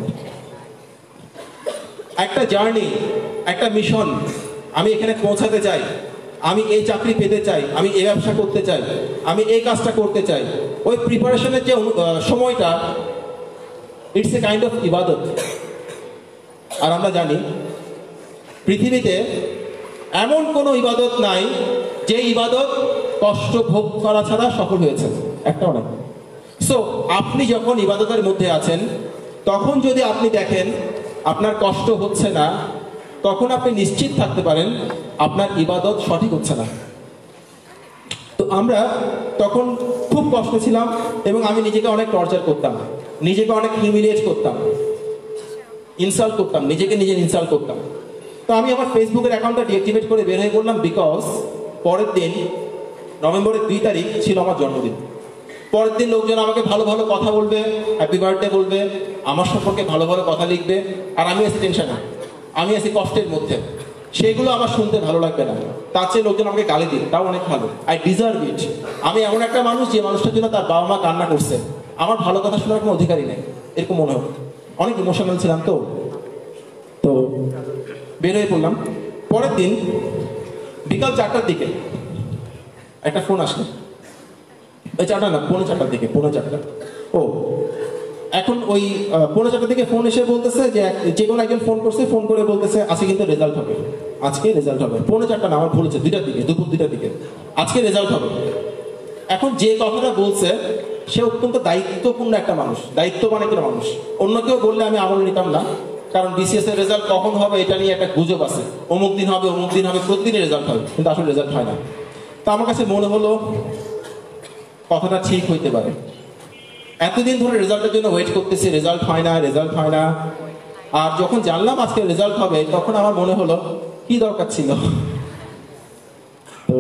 একটা জার্নি, একটা মিশন, আমি এখানে পৌঁছাতে চাই, আমি এই চাকরি পেতে চাই, আমি এই ব্যবসা করতে চাই, আমি এই কাজটা করতে চাই, ওই প্রিপারেশনের যে সময়টা, ইটস এ কাইন্ড অফ ইবাদত। আর আমরা জানি পৃথিবীতে এমন কোনো ইবাদত নাই যে ইবাদত কষ্ট ভোগ করা ছাড়া সফল হয়েছে, একটাও না। সো আপনি যখন ইবাদতের মধ্যে আছেন তখন যদি আপনি দেখেন আপনার কষ্ট হচ্ছে না, তখন আপনি নিশ্চিত থাকতে পারেন আপনার ইবাদত সঠিক হচ্ছে না। তো আমরা তখন খুব কষ্ট ছিলাম এবং আমি নিজেকে অনেক টর্চার করতাম, নিজেকে অনেক হিউমিলিয়েট করতাম, ইনসাল্ট করতাম, নিজেকে নিজে ইনসাল্ট করতাম। তো আমি আমার ফেসবুকের অ্যাকাউন্টটা ডিঅ্যাক্টিভেট করে বের হয়ে পড়লাম, বিকজ পরের দিন নভেম্বরের 2 তারিখ ছিল আমার জন্মদিন। পরের দিন লোকজন আমাকে ভালো ভালো কথা বলবে, হ্যাপি বার্থডে বলবে, আমার সম্পর্কে ভালো ভালো কথা লিখবে, আর আমি আছি টেনশনে, আমি আছি কষ্টের মধ্যে, সেগুলো আমার শুনতে ভালো লাগবে না। তার চেয়ে লোকজন আমাকে গালি দিন, তাও অনেক ভালো, আই ডিজার্ভ ইট। আমি এমন একটা মানুষ যে মানুষটার জন্য তার বাবা মা কান্না করছে, আমার ভালো কথা শোনার কোনো অধিকারই নেই, এরকম মনে হয়। অনেক ইমোশনাল ছিলাম তো বের হয়ে পড়লাম। পরের দিন বিকাল 4টার দিকে একটা ফোন আসলো, ওই 4টা না, 4:45 দিকে, 4:45। ও এখন ওই 4:45 দিকে ফোন এসে বলতেছে যে কোনো একজন ফোন করছে, ফোন করে বলতেছে আজকে কিন্তু রেজাল্ট হবে, আজকে রেজাল্ট হবে। 4:45 না, আমার ভুল হচ্ছে, 2টার দিকে, দুপুর 2টার দিকে আজকে রেজাল্ট হবে। এখন যে কথাটা বলছে সে অত্যন্ত দায়িত্বপূর্ণ একটা মানুষ, দায়িত্ববান একটা মানুষ। অন্য কেউ বললে আমি আমল নিতাম না, কারণ বিসিএস এর রেজাল্ট কখন হবে এটা নিয়ে একটা গুজব আছে, অমুক দিন হবে, অমুক দিন হবে, প্রতিদিনই রেজাল্ট হবে, কিন্তু আসলে রেজাল্ট হয় না। তা আমার কাছে মনে হলো কথাটা ঠিক হইতে পারে। এতদিন ধরে রেজাল্টের জন্য ওয়েট করতেছি, রেজাল্ট হয় না, রেজাল্ট হয় না। আর যখন জানলাম আজকে রেজাল্ট হবে তখন আমার মনে হলো কি দরকার ছিল। তো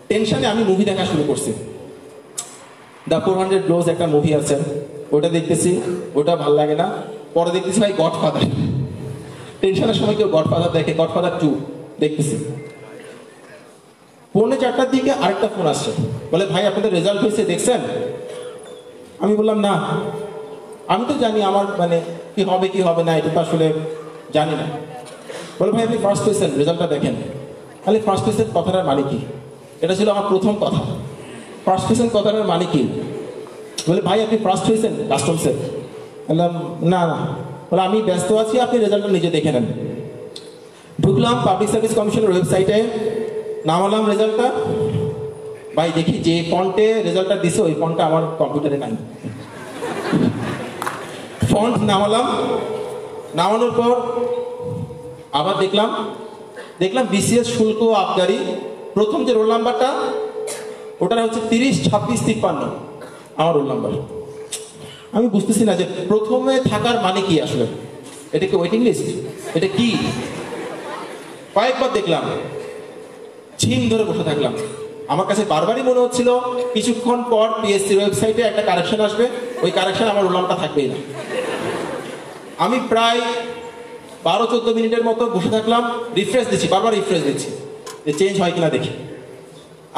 টেনশনে আমি মুভি দেখা শুরু করছি। দ্য 400 ব্লোজ একটা মুভি আছে, ওটা দেখতেছি, ওটা ভালো লাগে না। পরে দেখতেছি ভাই গডফাদার, টেনশনের সময় কেউ গডফাদার দেখে, গডফাদার 2 দেখতেছি। 4:45 দিকে আরেকটা ফোন আসছে, বলে ভাই আপনাদের রেজাল্ট হয়েছে দেখছেন? আমি বললাম না, আমি তো জানি আমার মানে কি হবে কি হবে না এটা তো আসলে জানি না। বলে ভাই আপনি ফার্স্ট হয়েছেন, রেজাল্টটা দেখেন। তাহলে ফার্স্ট হয়েছেন কথাটার মানে কি? এটা ছিল আমার প্রথম কথা, ফার্স্ট হয়েছেন কথাটার মানে কি? বলে ভাই আপনি ফার্স্ট হয়েছেন কাস্টমসে? বললাম না না। বলে আমি ব্যস্ত আছি, আপনি রেজাল্টটা নিজে দেখে নেন। ঢুকলাম পাবলিক সার্ভিস কমিশনের ওয়েবসাইটে, নামালাম রেজাল্টটা। ভাই দেখি যে ফন্টে রেজাল্টটা দিছে ওই ফন্টটা আমার কম্পিউটারে নাই। ফন্ট নামালাম, নামানোর পর আবার দেখলাম বিসিএস শুল্ক আবগারি প্রথম যে রোল নাম্বারটা ওটা হচ্ছে 30-26-53 আমার রোল নাম্বার। আমি বুঝতেছি না যে প্রথমে থাকার মানে কি আসলে, এটা কি ওয়েটিং লিস্ট, এটা কি? কয়েকবার দেখলাম, ঝিম ধরে বসে থাকলাম। আমার কাছে বারবারই মনে হচ্ছিল কিছুক্ষণ পর পিএসসির ওয়েবসাইটে একটা কারেকশন আসবে, ওই কারেকশন আমার রোল নাম্বারটা থাকবেই না। আমি প্রায় 12-14 মিনিটের মতো বসে থাকলাম, রিফ্রেশ দিচ্ছি, বারবার রিফ্রেশ দিচ্ছি যে চেঞ্জ হয় কিনা দেখি।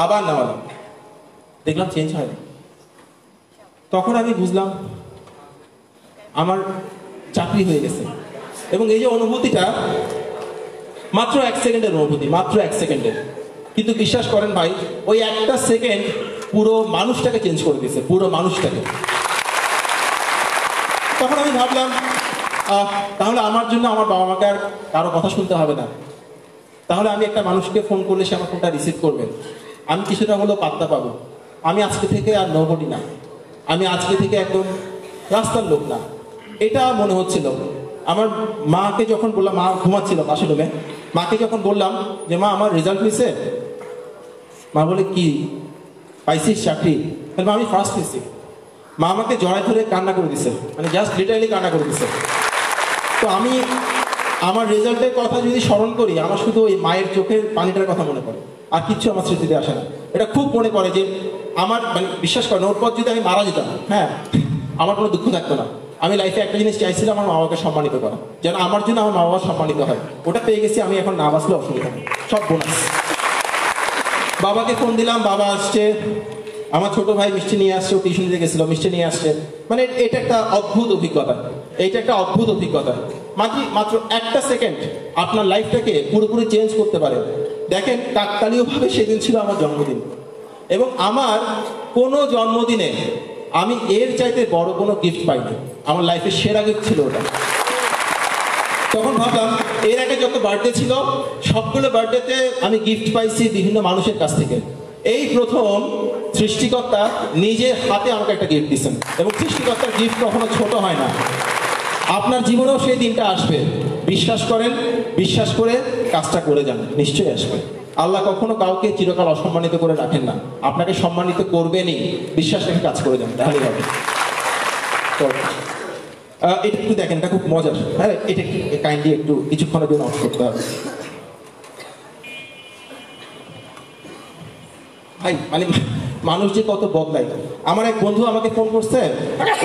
আবার নামালাম, দেখলাম চেঞ্জ হয় না। তখন আমি বুঝলাম আমার চাকরি হয়ে গেছে। এবং এই যে অনুভূতিটা মাত্র 1 সেকেন্ডের অনুভূতি, মাত্র 1 সেকেন্ডের, কিন্তু বিশ্বাস করেন ভাই ওই একটা সেকেন্ড পুরো মানুষটাকে চেঞ্জ করে দিয়েছে, পুরো মানুষটাকে। তখন আমি ভাবলাম তাহলে আমার জন্য আমার বাবা মাকে আর কারো কথা শুনতে হবে না, তাহলে আমি একটা মানুষকে ফোন করলে সে আমার ফোনটা রিসিভ করবে, আমি কিছুটা হলেও পাত্তা পাবো। আমি আজকে থেকে আর নোবডি না, আমি আজকে থেকে একদম রাস্তার লোক না, এটা মনে হচ্ছিল। আমার মাকে যখন বললাম, মা ঘুমাচ্ছিল পাশে রুমে, মাকে যখন বললাম যে মা আমার রেজাল্ট হয়েছে, মা বলে কি পাইছিস চাকরি? তাহলে আমি ফার্স্ট হয়েছি। মা আমাকে জড়ায় ধরে কান্না করে দিছে, মানে জাস্ট লিটারালি কান্না করে দিছে। তো আমি আমার রেজাল্টের কথা যদি স্মরণ করি, আমার শুধু ওই মায়ের চোখের পানিটার কথা মনে পড়ে, আর কিচ্ছু আমার স্মৃতিতে আসে না। এটা খুব মনে পড়ে যে আমার মানে বিশ্বাস করেন ওর পর যদি আমি মারা যেতাম, হ্যাঁ আমার কোনো দুঃখ থাকতো না। আমি লাইফে একটা জিনিস চাইছিলাম আমার মা বাবাকে সম্মানিত করা, যেন আমার জন্য আমার মা বাবা সম্মানিত হয়। ওটা পেয়ে গেছি, আমি এখন না বাঁচলে অসুবিধা নেই। সব বোনাস। বাবাকে ফোন দিলাম, বাবা আসছে, আমার ছোট ভাই মিষ্টি নিয়ে আসছে, ও টিউশনিতে গেছিল, মিষ্টি নিয়ে আসছে। মানে এটা একটা অদ্ভুত অভিজ্ঞতা, এইটা একটা অদ্ভুত অভিজ্ঞতা। মাত্র একটা সেকেন্ড আপনার লাইফটাকে পুরোপুরি চেঞ্জ করতে পারে। দেখেন, কাকতালীয়ভাবে সেদিন ছিল আমার জন্মদিন, এবং আমার কোনো জন্মদিনে আমি এর চাইতে বড় কোনো গিফট পাইনি। আমার লাইফের সেরা গিফট ছিল ওটা। তখন ভাবলাম, এর আগে যত বার্থডে ছিল সবগুলো বার্থডেতে আমি গিফট পাইছি বিভিন্ন মানুষের কাছ থেকে। এই প্রথম সৃষ্টিকর্তা নিজের হাতে আমাকে একটা গিফট দিচ্ছেন, এবং সৃষ্টিকর্তার গিফট কখনো ছোট হয় না। আপনার জীবনেও সেই দিনটা আসবে, বিশ্বাস করেন, বিশ্বাস করে কাজটা করে যান, নিশ্চয়ই আসবে। আল্লাহ কখনো কাউকে চিরকাল অসম্মানিত করে রাখেন না, আপনাকে সম্মানিত করবেনই। বিশ্বাস রেখে কাজ করে যান, তাহলেই হবে। এটা একটু দেখেন, এটা খুব মজার। হ্যাঁ, এটা একটু কাইন্ডলি একটু কিছুক্ষণের জন্য অফ করতে হবে ভাই। মানে মানুষ যে কত বদলায়। আমার এক বন্ধু আমাকে ফোন করছে,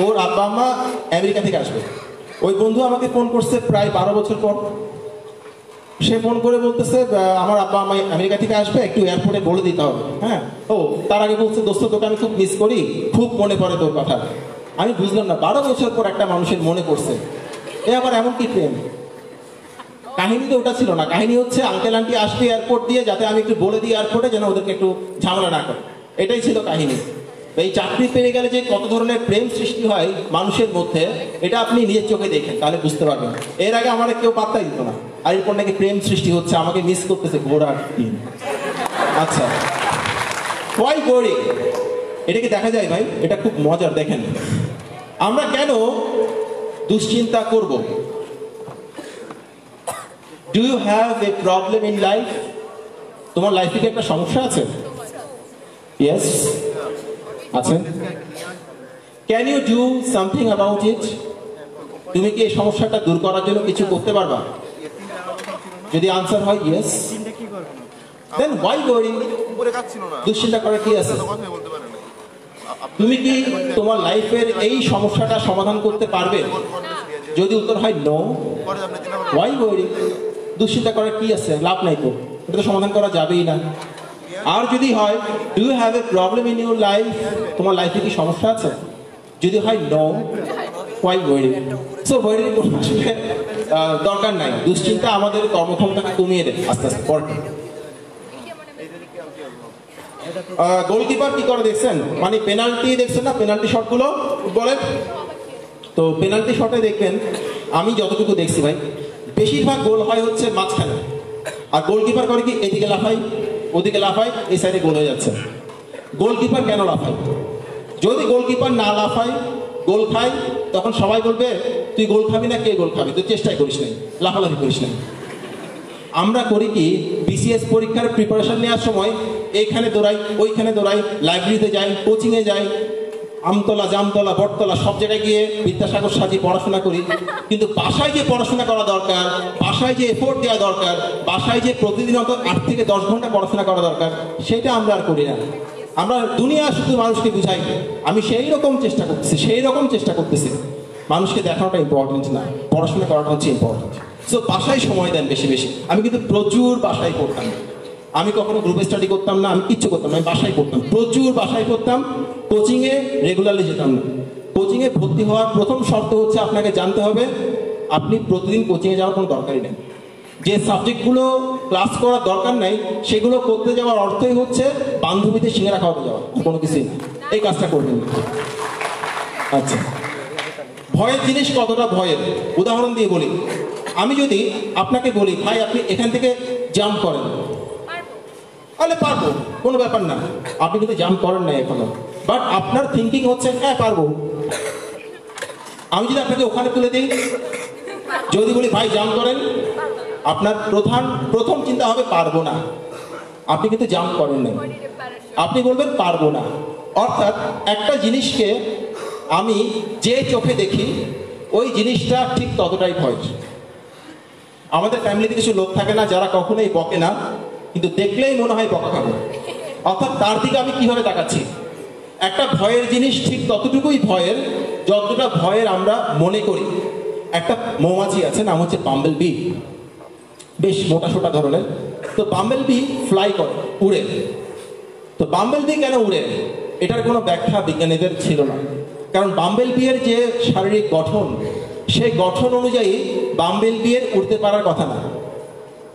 ওর আব্বা আম্মা আমেরিকা থেকে আসবে। ওই বন্ধু আমাকে ফোন করছে প্রায় 12 বছর পর। সে ফোন করে বলতেছে, আমার আব্বা আম্মা আমেরিকা থেকে আসবে, একটু এয়ারপোর্টে বলে দিতে হবে। হ্যাঁ, ও তার আগে বলছে, দোস্ত তোকে আমি খুব মিস করি, খুব মনে পড়ে তোর কথা। আমি বুঝলাম না, 12 বছর পর একটা মানুষের মনে পড়ছে, এ আবার এমন কি প্রেম? কাহিনী তো ওটা ছিল না। কাহিনী হচ্ছে আঙ্কেল আন্টি আসবে এয়ারপোর্ট দিয়ে, যাতে আমি একটু বলে দিই এয়ারপোর্টে, যেন ওদেরকে একটু ঝামেলা না করে। এটাই ছিল কাহিনী। এই চাকরি পেয়ে গেলে যে কত ধরনের প্রেম সৃষ্টি হয় মানুষের মধ্যে, এটা আপনি নিজের চোখে দেখেন, তাহলে বুঝতে পারবেন। এর আগে আমার কেউ পাত্তাই দিত না, আর এরপর নাকি প্রেম সৃষ্টি হচ্ছে, আমাকে মিস করতেছে ঘোড়ার দিন। আচ্ছা, হোয়াই বোরিং? এটা কি দেখা যায় ভাই? এটা খুব মজার। দেখেন, আমরা কেন দুশ্চিন্তা করব? Do you have a problem in life? তোমার লাইফে কি একটা সমস্যা আছে? ইয়েস, আছে। Can you do something about it? তুমি কি এই সমস্যাটা দূর করার জন্য কিছু করতে পারবা? যদি আনসার হয় ইয়েস, দেন হোয়াই ওয়ারি? দুশ্চিন্তা করার কি আছে? তুমি কি তোমার লাইফের এই সমস্যাটা সমাধান করতে পারবে? যদি উত্তর হয় নো, হোয়াই ওয়ারি? দুশ্চিন্তা করার কি আছে? লাভ নাই তো, এটা তো সমাধান করা যাবেই না। আর যদি হয়, do you have a problem in your life? তোমার লাইফে কি সমস্যা আছে? যদি হয় no, why worry? So worry আসলে দরকার নাই। দুশ্চিন্তা আমাদের কর্মক্ষমতাকে কমিয়ে দেয় আস্তে আস্তে। পরে গোলকিপার কি করে দেখছেন? মানে পেনাল্টি দেখছেন না, পেনাল্টি শটগুলো বলেন তো। পেনাল্টি শটে দেখবেন, আমি যতটুকু দেখছি ভাই, বেশিরভাগ গোল হয় হচ্ছে মাঝখানে। আর গোলকিপার করে কি, এদিকে লাফাই, ওদিকে লাফায়, এই সাইডে গোল হয়ে যাচ্ছে। গোলকিপার কেন লাফায়? যদি গোলকিপার না লাফায়, গোল খায়, তখন সবাই বলবে তুই গোল খাবি না, কে গোল খাবি? তুই চেষ্টাই করিস নাই, লাফালাফি করিস নাই। আমরা করি কি, বিসিএস পরীক্ষার প্রিপারেশন নেওয়ার সময় এইখানে দৌড়াই, ওইখানে দৌড়াই, লাইব্রেরিতে যাই, কোচিংয়ে যাই, আমতলা, জামতলা, বটতলা, সব জায়গায় গিয়ে বিদ্যাসাগর সাজিয়ে পড়াশোনা করি। কিন্তু বাসায় যে পড়াশোনা করা দরকার, বাসায় যে এফোর্ট দেওয়া দরকার, বাসায় যে প্রতিদিন অন্তত 8 থেকে 10 ঘন্টা পড়াশোনা করা দরকার, সেটা আমরা আর করি না। আমরা দুনিয়া শুধু মানুষকে বুঝাই, আমি সেই রকম চেষ্টা করতেছি। মানুষকে দেখানোটা ইম্পর্টেন্ট না, পড়াশোনা করাটা হচ্ছে ইম্পর্টেন্ট। সো বাসায় সময় দেন বেশি বেশি। আমি কিন্তু প্রচুর বাসায় পড়তাম, আমি কখনো গ্রুপে স্টাডি করতাম না, আমি কিচ্ছু করতাম না, আমি বাসায় পড়তাম, প্রচুর বাসায় পড়তাম। কোচিংয়ে রেগুলারলি যেতাম না। কোচিংয়ে ভর্তি হওয়ার প্রথম শর্ত হচ্ছে আপনাকে জানতে হবে আপনি প্রতিদিন কোচিংয়ে যাওয়ার কোনো দরকারই নেই। যে সাবজেক্টগুলো ক্লাস করার দরকার নাই, সেগুলো করতে যাওয়ার অর্থই হচ্ছে বান্ধবীদের সিঙ্গারা খাওয়াতে যাওয়া, কোনো কিছুই না। এই কাজটা করবেন। আচ্ছা, ভয়ের জিনিস কতটা ভয়ের উদাহরণ দিয়ে বলি। আমি যদি আপনাকে বলি, ভাই আপনি এখান থেকে জাম্প করেন, তাহলে পারবো, কোনো ব্যাপার না। আপনি কিন্তু জাম্প করেন না এখনো, বাট আপনার থিঙ্কিং হচ্ছে হ্যাঁ পারবো। আমি যদি আপনাকে ওখানে তুলে দিই, যদি বলি ভাই জাম্প করেন, আপনার প্রথম চিন্তা হবে পারবো না। আপনি কিন্তু জাম্প করেন না, আপনি বলবেন পারবো না। অর্থাৎ একটা জিনিসকে আমি যে চোখে দেখি, ওই জিনিসটা ঠিক ততটাই ভয়। আমাদের ফ্যামিলিতে কিছু লোক থাকে না যারা কখনোই বকে না, কিন্তু দেখলেই মনে হয় বকা খাবো। অর্থাৎ তার দিকে আমি কিভাবে তাকাচ্ছি। একটা ভয়ের জিনিস ঠিক ততটুকুই ভয়ের যতটা ভয়ের আমরা মনে করি। একটা মৌমাছি আছে, নাম হচ্ছে বাম্বল বি, বেশ মোটা সোটা ধরনের। তো বাম্বেল বি ফ্লাই করে, উড়ে। তো বাম্বেল বি কেন উড়ে, এটার কোনো ব্যাখ্যা বিজ্ঞানীদের ছিল না। কারণ বাম্বেল বিয়ের যে শারীরিক গঠন, সেই গঠন অনুযায়ী বাম্বেল বিয়ের উড়তে পারার কথা না।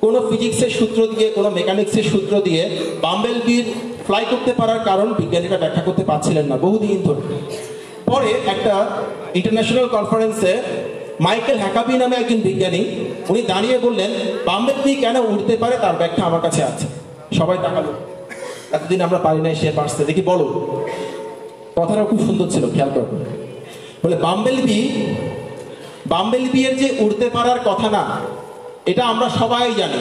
কোনো ফিজিক্সের সূত্র দিয়ে, কোনো মেকানিক্সের সূত্র দিয়ে বাম্বেল বির ফ্লাই করতে পারার কারণ বিজ্ঞানীরা ব্যাখ্যা করতে পারছিলেন না বহুদিন ধরে। পরে একটা ইন্টারন্যাশনাল কনফারেন্সে মাইকেল হ্যাকাবি নামে একজন বিজ্ঞানী, উনি দাঁড়িয়ে বললেন বাম্বেল বি কেন উড়তে পারে তার ব্যাখ্যা আমার কাছে আছে। সবাই তাকালো, এতদিন আমরা পারি নাই, সে পারছে, দেখি বলো। কথাটা খুব সুন্দর ছিল, খেয়াল করো। বলে বাম্বেল বি এর যে উড়তে পারার কথা না, এটা আমরা সবাই জানি,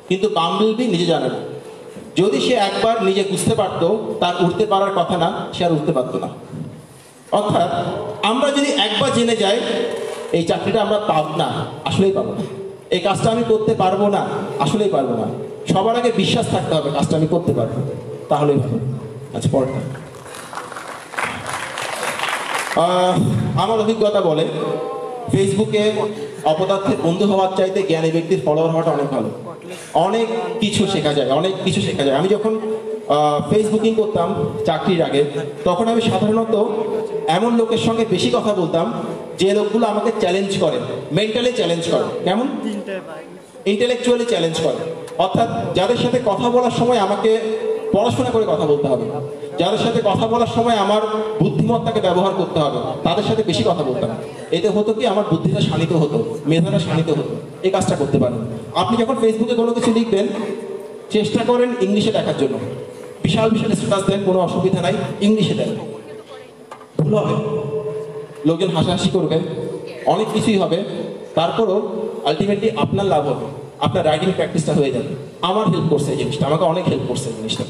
কিন্তু বাম্বেল বি নিজে জানে না। যদি সে একবার নিজে বুঝতে পারতো তার উড়তে পারার কথা না, সে আর উঠতে পারতো না। অর্থাৎ আমরা যদি একবার জেনে যাই এই চাকরিটা আমরা পাবো না, আসলেই পাবো না, এই কাজটা আমি করতে পারবো না, আসলেই পারবো না, সবার আগে বিশ্বাস থাকতে হবে কাজটা আমি করতে পারবো, তাহলেই ভালো। আচ্ছা, পরেরটা। আমার অভিজ্ঞতা বলে ফেসবুকে অপদার্থের বন্ধু হওয়ার চাইতে জ্ঞানী ব্যক্তির ফলোয়ার হওয়াটা অনেক ভালো। অনেক কিছু শেখা যায়, অনেক কিছু শেখা যায়। আমি যখন ফেসবুকিং করতাম চাকরির আগে, তখন আমি সাধারণত এমন লোকের সঙ্গে বেশি কথা বলতাম যে লোকগুলো আমাকে চ্যালেঞ্জ করে, মেন্টালি চ্যালেঞ্জ করে। কেমন? ইন্টেলেকচুয়ালি চ্যালেঞ্জ করে। অর্থাৎ যাদের সাথে কথা বলার সময় আমাকে পড়াশোনা করে কথা বলতে হবে, যাদের সাথে কথা বলার সময় আমার বুদ্ধিমত্তাকে ব্যবহার করতে হবে, তাদের সাথে বেশি কথা বলতাম। এতে হতো কি, আমার বুদ্ধিটা শানিত হতো, মেধাটা শানিত হতো। এই কাজটা করতে পারেন। আপনি যখন ফেসবুকে কোনো কিছু লিখবেন, চেষ্টা করেন ইংলিশে লেখার জন্য। বিশাল বিশাল স্ট্যাটাস দেন, কোনো অসুবিধা নাই, ইংলিশে দেন। ভুল হবে, লোকজন হাসাহাসি করবে, অনেক কিছুই হবে, তারপরও আলটিমেটলি আপনার লাভ হবে, আপনার রাইটিং প্র্যাকটিসটা হয়ে যাবে। আমার হেল্প করছে এই জিনিসটা, আমাকে অনেক হেল্প করছে এই জিনিসটা।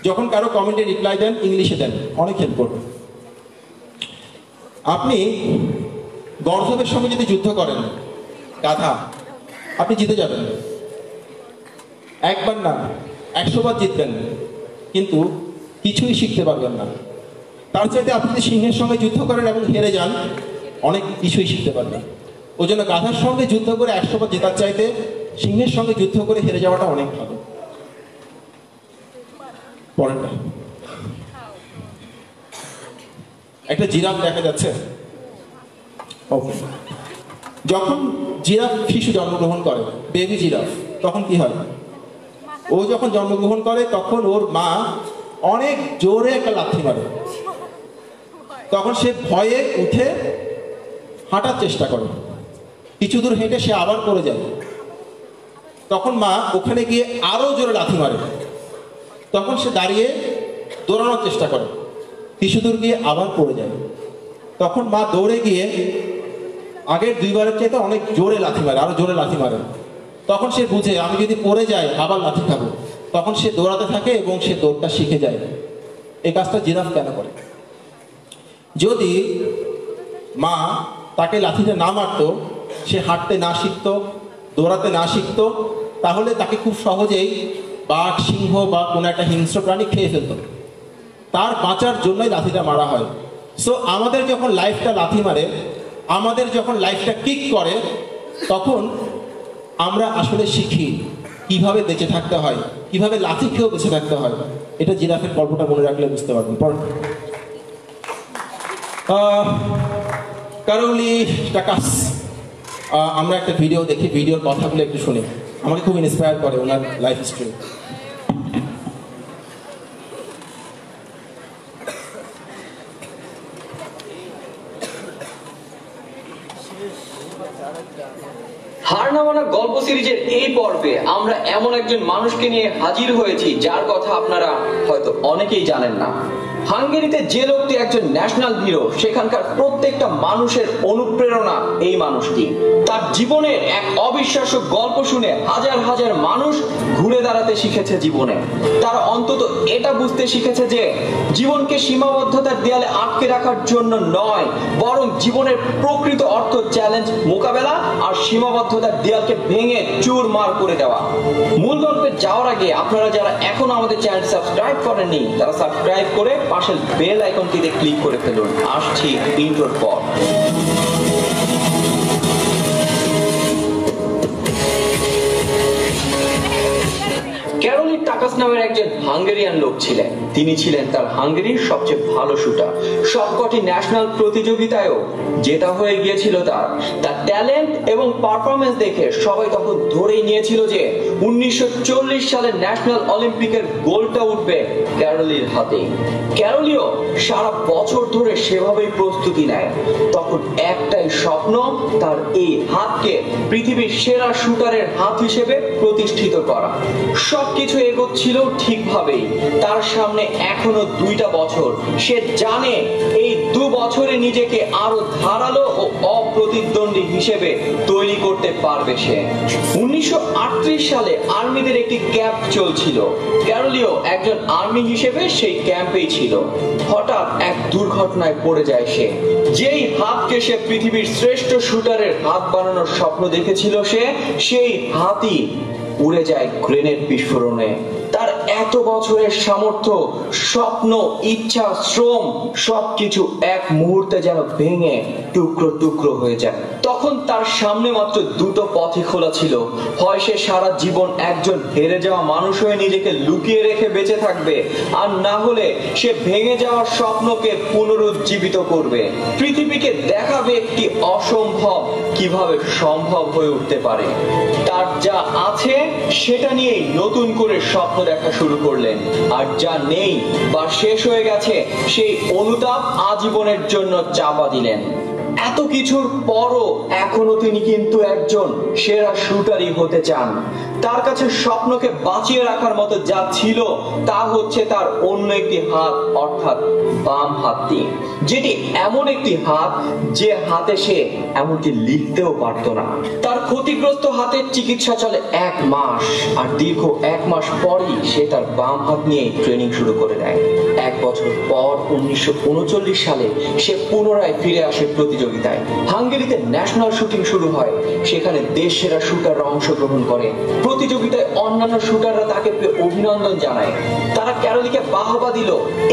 যখন কারো কমেন্টে রিপ্লাই দেন, ইংলিশে দেন, অনেক হেল্প করবে। আপনি গর্ধবের সঙ্গে যদি যুদ্ধ করেন, গাধা, আপনি জিতে যাবেন। একবার না, 100 বার জিতবেন, কিন্তু কিছুই শিখতে পারবেন না। তার চাইতে আপনি যদি সিংহের সঙ্গে যুদ্ধ করেন এবং হেরে যান, অনেক কিছুই শিখতে পারবেন। ওই জন্য গাধার সঙ্গে যুদ্ধ করে 100 বার জেতার চাইতে সিংহের সঙ্গে যুদ্ধ করে হেরে যাওয়াটা অনেক ভালো। পরেরটা, একটা জিরাফ দেখা যাচ্ছে। ওকে, যখন জিরাফ শিশু জন্মগ্রহণ করে, বেবি জিরাফ, তখন কি হয়? ও যখন জন্মগ্রহণ করে তখন ওর মা অনেক জোরে একটা লাথি মারে। তখন সে ভয়ে উঠে হাঁটার চেষ্টা করে, কিছু দূর হেঁটে সে আবার পড়ে যায়। তখন মা ওখানে গিয়ে আরো জোরে লাথি মারে। তখন সে দাঁড়িয়ে দৌড়ানোর চেষ্টা করে, কিছু দূর গিয়ে আবার পড়ে যায়। তখন মা দৌড়ে গিয়ে আগের 2 বারের চাইতে অনেক জোরে লাথি মারে, আরো জোরে লাথি মারে। তখন সে বুঝে আমি যদি পড়ে যাই আবার লাথি খাবো। তখন সে দৌড়াতে থাকে এবং সে দৌড়টা শিখে যায়। এই কাজটা জিরাফ কেন করে? যদি মা তাকে লাথিটা না মারতো, সে হাঁটতে না শিখতো, দৌড়াতে না শিখতো, তাহলে তাকে খুব সহজেই বাঘ, সিংহ বা কোনো একটা হিংস্র প্রাণী খেয়ে ফেলতো। তার বাঁচার জন্যই লাথিটা মারা হয়। সো আমাদের যখন লাইফটা লাথি মারে, আমাদের যখন লাইফটা কিক করে, তখন আমরা আসলে শিখি কিভাবে বেঁচে থাকতে হয়, কিভাবে লাথি খেয়েও বেঁচে থাকতে হয়। এটা জিরাফের গল্পটা মনে রাখলে বুঝতে পারবেন। কারৌলি টাকাস, আমরা একটা ভিডিও দেখি, ভিডিওর কথাগুলো একটু শুনি, আমাকে খুব ইন্সপায়ার করে ওনার লাইফ হিস্ট্রি। হার না মানা গল্প সিরিজের এই পর্বে আমরা এমন একজন মানুষকে নিয়ে হাজির হয়েছি যার কথা আপনারা হয়তো অনেকেই জানেন না। হাঙ্গেরিতে যে লোকটি একজন ন্যাশনাল হিরো, সেখানকার প্রত্যেকটা মানুষের অনুপ্রেরণা এই মানুষটি। তার জীবনের এক অবিশ্বাস্য গল্প শুনে হাজার হাজার মানুষ ঘুরে দাঁড়াতে শিখেছে জীবনে। তারা অন্তত এটা বুঝতে শিখেছে যে জীবনকে সীমাবদ্ধতার দেয়ালে আটকে রাখার জন্য নয়, বরং জীবনের প্রকৃত অর্থ চ্যালেঞ্জ মোকাবেলা আর সীমাবদ্ধতার দেয়ালকে ভেঙে চুরমার করে দেওয়া। মূল গল্পে যাওয়ার আগে আপনারা যারা এখনো আমাদের চ্যানেল সাবস্ক্রাইব করেননি, তারা সাবস্ক্রাইব করে পাশের বেল আইকনটিতে ক্লিক করে ফেলুন। আসছি ইন্ট্রোর পর। মার্কাস নামের একজন হাঙ্গেরিয়ান লোক ছিলেন। তিনি ছিলেন তার হাঙ্গেরির সবচেয়ে ভালো শুটার। সবকটি ন্যাশনাল প্রতিযোগিতায়ও জেতা হয়ে গিয়েছিল তার ট্যালেন্ট এবং পারফরমেন্স দেখে সবাই তখন ধরেই নিয়েছিল যে 1940 সালের ন্যাশনাল অলিম্পিকের গোলটা উঠবে ক্যারলির হাতে। ক্যারলিও সারা বছর ধরে সেভাবেই প্রস্তুতি নেয়। তখন একটাই স্বপ্ন, তার এই হাতকে পৃথিবীর সেরা শুটারের হাত হিসেবে প্রতিষ্ঠিত করা। সবকিছু এগোচ্ছিল ঠিকভাবেই। তার সামনে এখনো 2টা বছর। সে জানে এই 2 বছরে নিজেকে আরো ধারালো ও অপ্রতিদ্বন্দ্বী হিসেবে তৈরি করতে পারবে সে। 1938 সালে আর্মিদের একটি ক্যাম্প চলছিল। ক্যারলিও একজন আর্মি হিসেবে সেই ক্যাম্পেই ছিল। হঠাৎ এক দুর্ঘটনায় পড়ে যায় সে। যেই হাতকে সে পৃথিবীর শ্রেষ্ঠ শুটারের হাত বানানোর স্বপ্ন দেখেছিল সেই হাতই উড়ে যায় গ্রেনেড বিস্ফোরণে। তার এত বছরের সামর্থ্য, স্বপ্ন, ইচ্ছা, শ্রম সবকিছু এক মুহূর্তে যেন ভেঙে টুকরো টুকরো হয়ে যায়। তখন তার সামনে মাত্র 2টো পথই খোলা ছিল। হয় সে সারা জীবন একজন হেরে যাওয়া মানুষ হয়ে নিজেকে লুকিয়ে রেখে বেঁচে থাকবে, আর না হলে সে ভেঙে যাওয়া স্বপ্নকে পুনরুজ্জীবিত করবে। পৃথিবীকে দেখাবে একটি অসম্ভব কিভাবে সম্ভব হয়ে উঠতে পারে। তার যা আছে সেটা নিয়েই নতুন করে স্বপ্ন দেখা শুরু করলেন, আর যা নেই বা শেষ হয়ে গেছে সেই অনুতাপ আজীবনের জন্য চাপা দিলেন। এত কিছুর পরও এখনো তিনি কিন্তু একজন সেরা শুটারই হতে চান। তার কাছে স্বপ্নকে বাঁচিয়ে রাখার মতো যা ছিল তা হচ্ছে তার অন্য একটি হাত, অর্থাৎ বাম হাতটি, যেটি এমন একটি হাত যে হাতে সে এমনকি লিখতেও পারত না। তার ক্ষতিগ্রস্ত হাতের চিকিৎসা চলে 1 মাস, আর দীর্ঘ 1 মাস পরই সে তার বাম হাত নিয়ে ট্রেনিং শুরু করে দেয়। 1 বছর পর 1939 সালে সে পুনরায় ফিরে আসে প্রতিযোগিতায়। হাঙ্গেরিতে ন্যাশনাল শুটিং শুরু হয়। সেখানে দেশ সেরা শুটাররা অংশগ্রহণ করে। প্রতিযোগিতায় অন্যান্য শুটাররা তাকে অভিনন্দন জানায়। তারা ক্যারলিকে বাহবা দিল।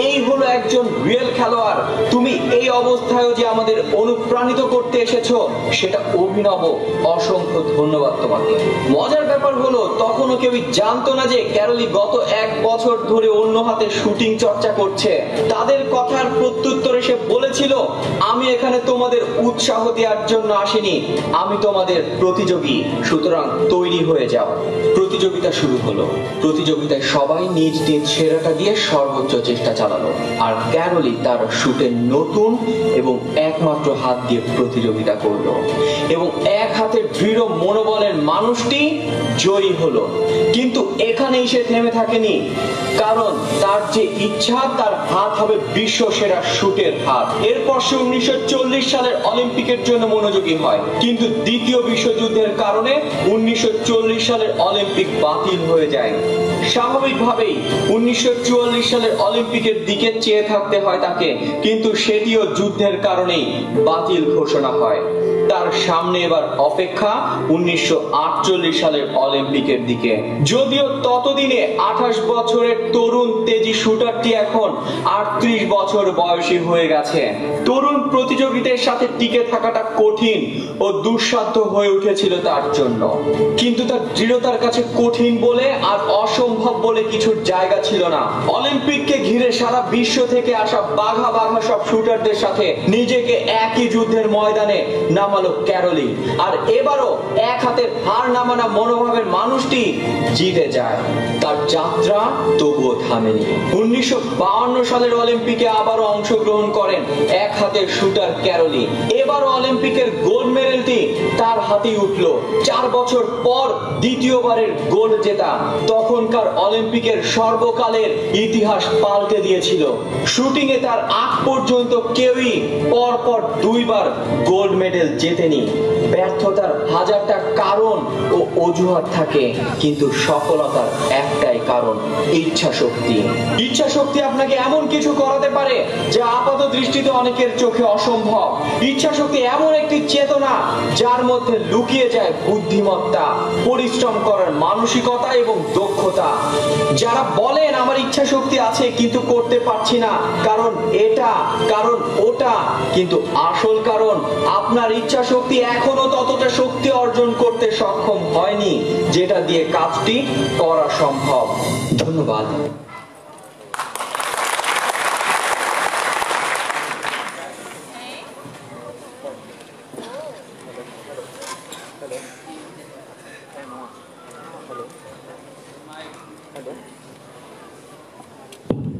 এই হলো একজন রিয়েল খেলোয়াড়। তুমি এই অবস্থায়ও যে আমাদের অনুপ্রাণিত করতে এসেছো সেটা অভিনব। অসংখ্য ধন্যবাদ তোমাকে। মজার ব্যাপার হলো তখনও কেউই জানতো না যে ক্যারলি গত 1 বছর ধরে অন্য হাতে শুটিং চর্চা করছে। তাদের কথার প্রত্যুত্তরে সে বলেছিল, আমি এখানে তোমাদের উৎসাহ দেওয়ার জন্য আসিনি, আমি তোমাদের প্রতিযোগী, সুতরাং তৈরি হয়ে যাও। প্রতিযোগিতা শুরু হলো। প্রতিযোগিতায় সবাই নিজ নিজ সেরাটা দিয়ে সর্বোচ্চ চেষ্টা চালালো, আর ক্যারলি তার শুটের নতুন এবং একমাত্র হাত দিয়ে প্রতিযোগিতা করলো, এবং এক হাতের দৃঢ় মনোবলের মানুষটি জয়ী হলো। কিন্তু এখানেই সে থেমে থাকেনি, কারণ তার যে ইচ্ছা তার হাত হবে বিশ্ব সেরা শুটের হাত। এরপর সে 1940 সালের অলিম্পিকের জন্য মনোযোগী হয়, কিন্তু দ্বিতীয় বিশ্বযুদ্ধের কারণে 1940 সালের অলিম্পিক বাতিল হয়ে যায়। স্বাভাবিকভাবেই 1944 সালের অলিম্পিকের দিকে চেয়ে থাকতে হয় তাকে, কিন্তু সেটিও যুদ্ধের কারণেই বাতিল ঘোষণা হয়। তার সামনে এবার অপেক্ষা 1948 সালের অলিম্পিকের দিকে। যদিও ততদিনে 28 বছরের তরুণ তেজি শুটারটি এখন 38 বছর বয়সী হয়ে গেছে। তরুণ প্রতিযোগিতার সাথে টিকে থাকাটা কঠিন ও দুঃসাধ্য হয়ে উঠেছিল তার জন্য, কিন্তু তার দৃঢ়তার কাছে কঠিন বলে আর অসম্ভব বলে কিছুর জায়গা ছিল না। অলিম্পিককে ঘিরে সারা বিশ্ব থেকে আসা বাঘা বাঘা সব শুটারদের সাথে নিজেকে একই যুদ্ধের ময়দানে নামালো ক্যারলি, আর এবারও এক হাতের হার নামানো মনোভাবের মানুষটি জিতে যায়। তার যাত্রা তবুও থামেনি। 1952 সালের অলিম্পিকে আবারও অংশগ্রহণ করেন এক হাতের শুটার ক্যারলি। এবারও অলিম্পিকের গোল্ড মেডেলটি তার হাতেই উঠল। 4 বছর পর দ্বিতীয়বারের গোল্ড জেতা তখনকার অলিম্পিকের সর্বকালের ইতিহাস পাল্টে দিয়েছিল। শুটিং এ তার আগ পর্যন্ত কেউই পরপর 2 বার গোল্ড মেডেল জেতেনি। ব্যর্থতার হাজারটা কারণ ও অজুহাত থাকে, কিন্তু সফলতার একটাই কারণ, ইচ্ছা শক্তি। ইচ্ছা শক্তি আপনাকে এমন কিছু করাতে পারে যা আপাত দৃষ্টিতে অনেকের চোখে অসম্ভব। ইচ্ছা শক্তি এমন একটি চেতনা যার মধ্যে লুকিয়ে যায় বুদ্ধিমত্তা, পরিশ্রম করার মানসিকতা এবং দক্ষতা। যারা বলেন আমার ইচ্ছা শক্তি আছে কিন্তু করতে পারছি না, কারণ এটা, কারণ ওটা, কিন্তু আসল কারণ আপনার ইচ্ছা শক্তি এখনো ততটা শক্তি অর্জন করতে সক্ষম হয়নি যেটা দিয়ে কাজটি করা সম্ভব। ধন্যবাদ।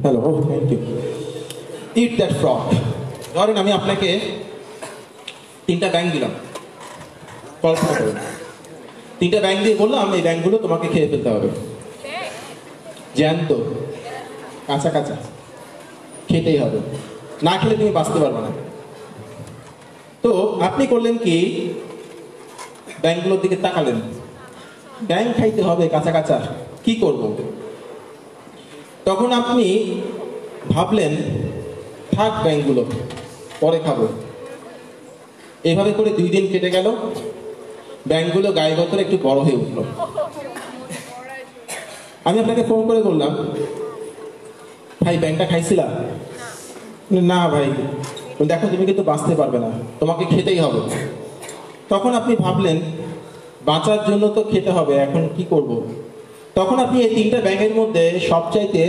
Hello, thank you. Eat that frog. ধরেন আমি আপনাকে 3টা ব্যাংক দিলাম, কল্পনা করুন 3টা ব্যাংক দিয়ে বললাম এই ব্যাংকগুলো তোমাকে খেয়ে ফেলতে হবে, জ্যান্ত, কাঁচা কাঁচা, খেতেই হবে, না খেলে তুমি বাঁচতে পারবে না। তো আপনি করলেন কি, ব্যাংকগুলোর দিকে তাকালেন, ব্যাংক খাইতে হবে কাঁচা কাঁচা, কি করব? তখন আপনি ভাবলেন থাক ব্যাংকগুলো, পরে খাবো। এভাবে করে 2 দিন কেটে গেল, ব্যাংকগুলো গায়ে গতরে একটু বড় হয়ে উঠলো। আমি আপনাকে ফোন করে বললাম, ভাই ব্যাংকটা খাইছিলা? না ভাই। দেখো তুমি কিন্তু বাঁচতে পারবে না, তোমাকে খেতেই হবে। তখন আপনি ভাবলেন বাঁচার জন্য তো খেতে হবে, এখন কি করব? তখন আপনি এই 3টা ব্যাংকের মধ্যে সবচাইতে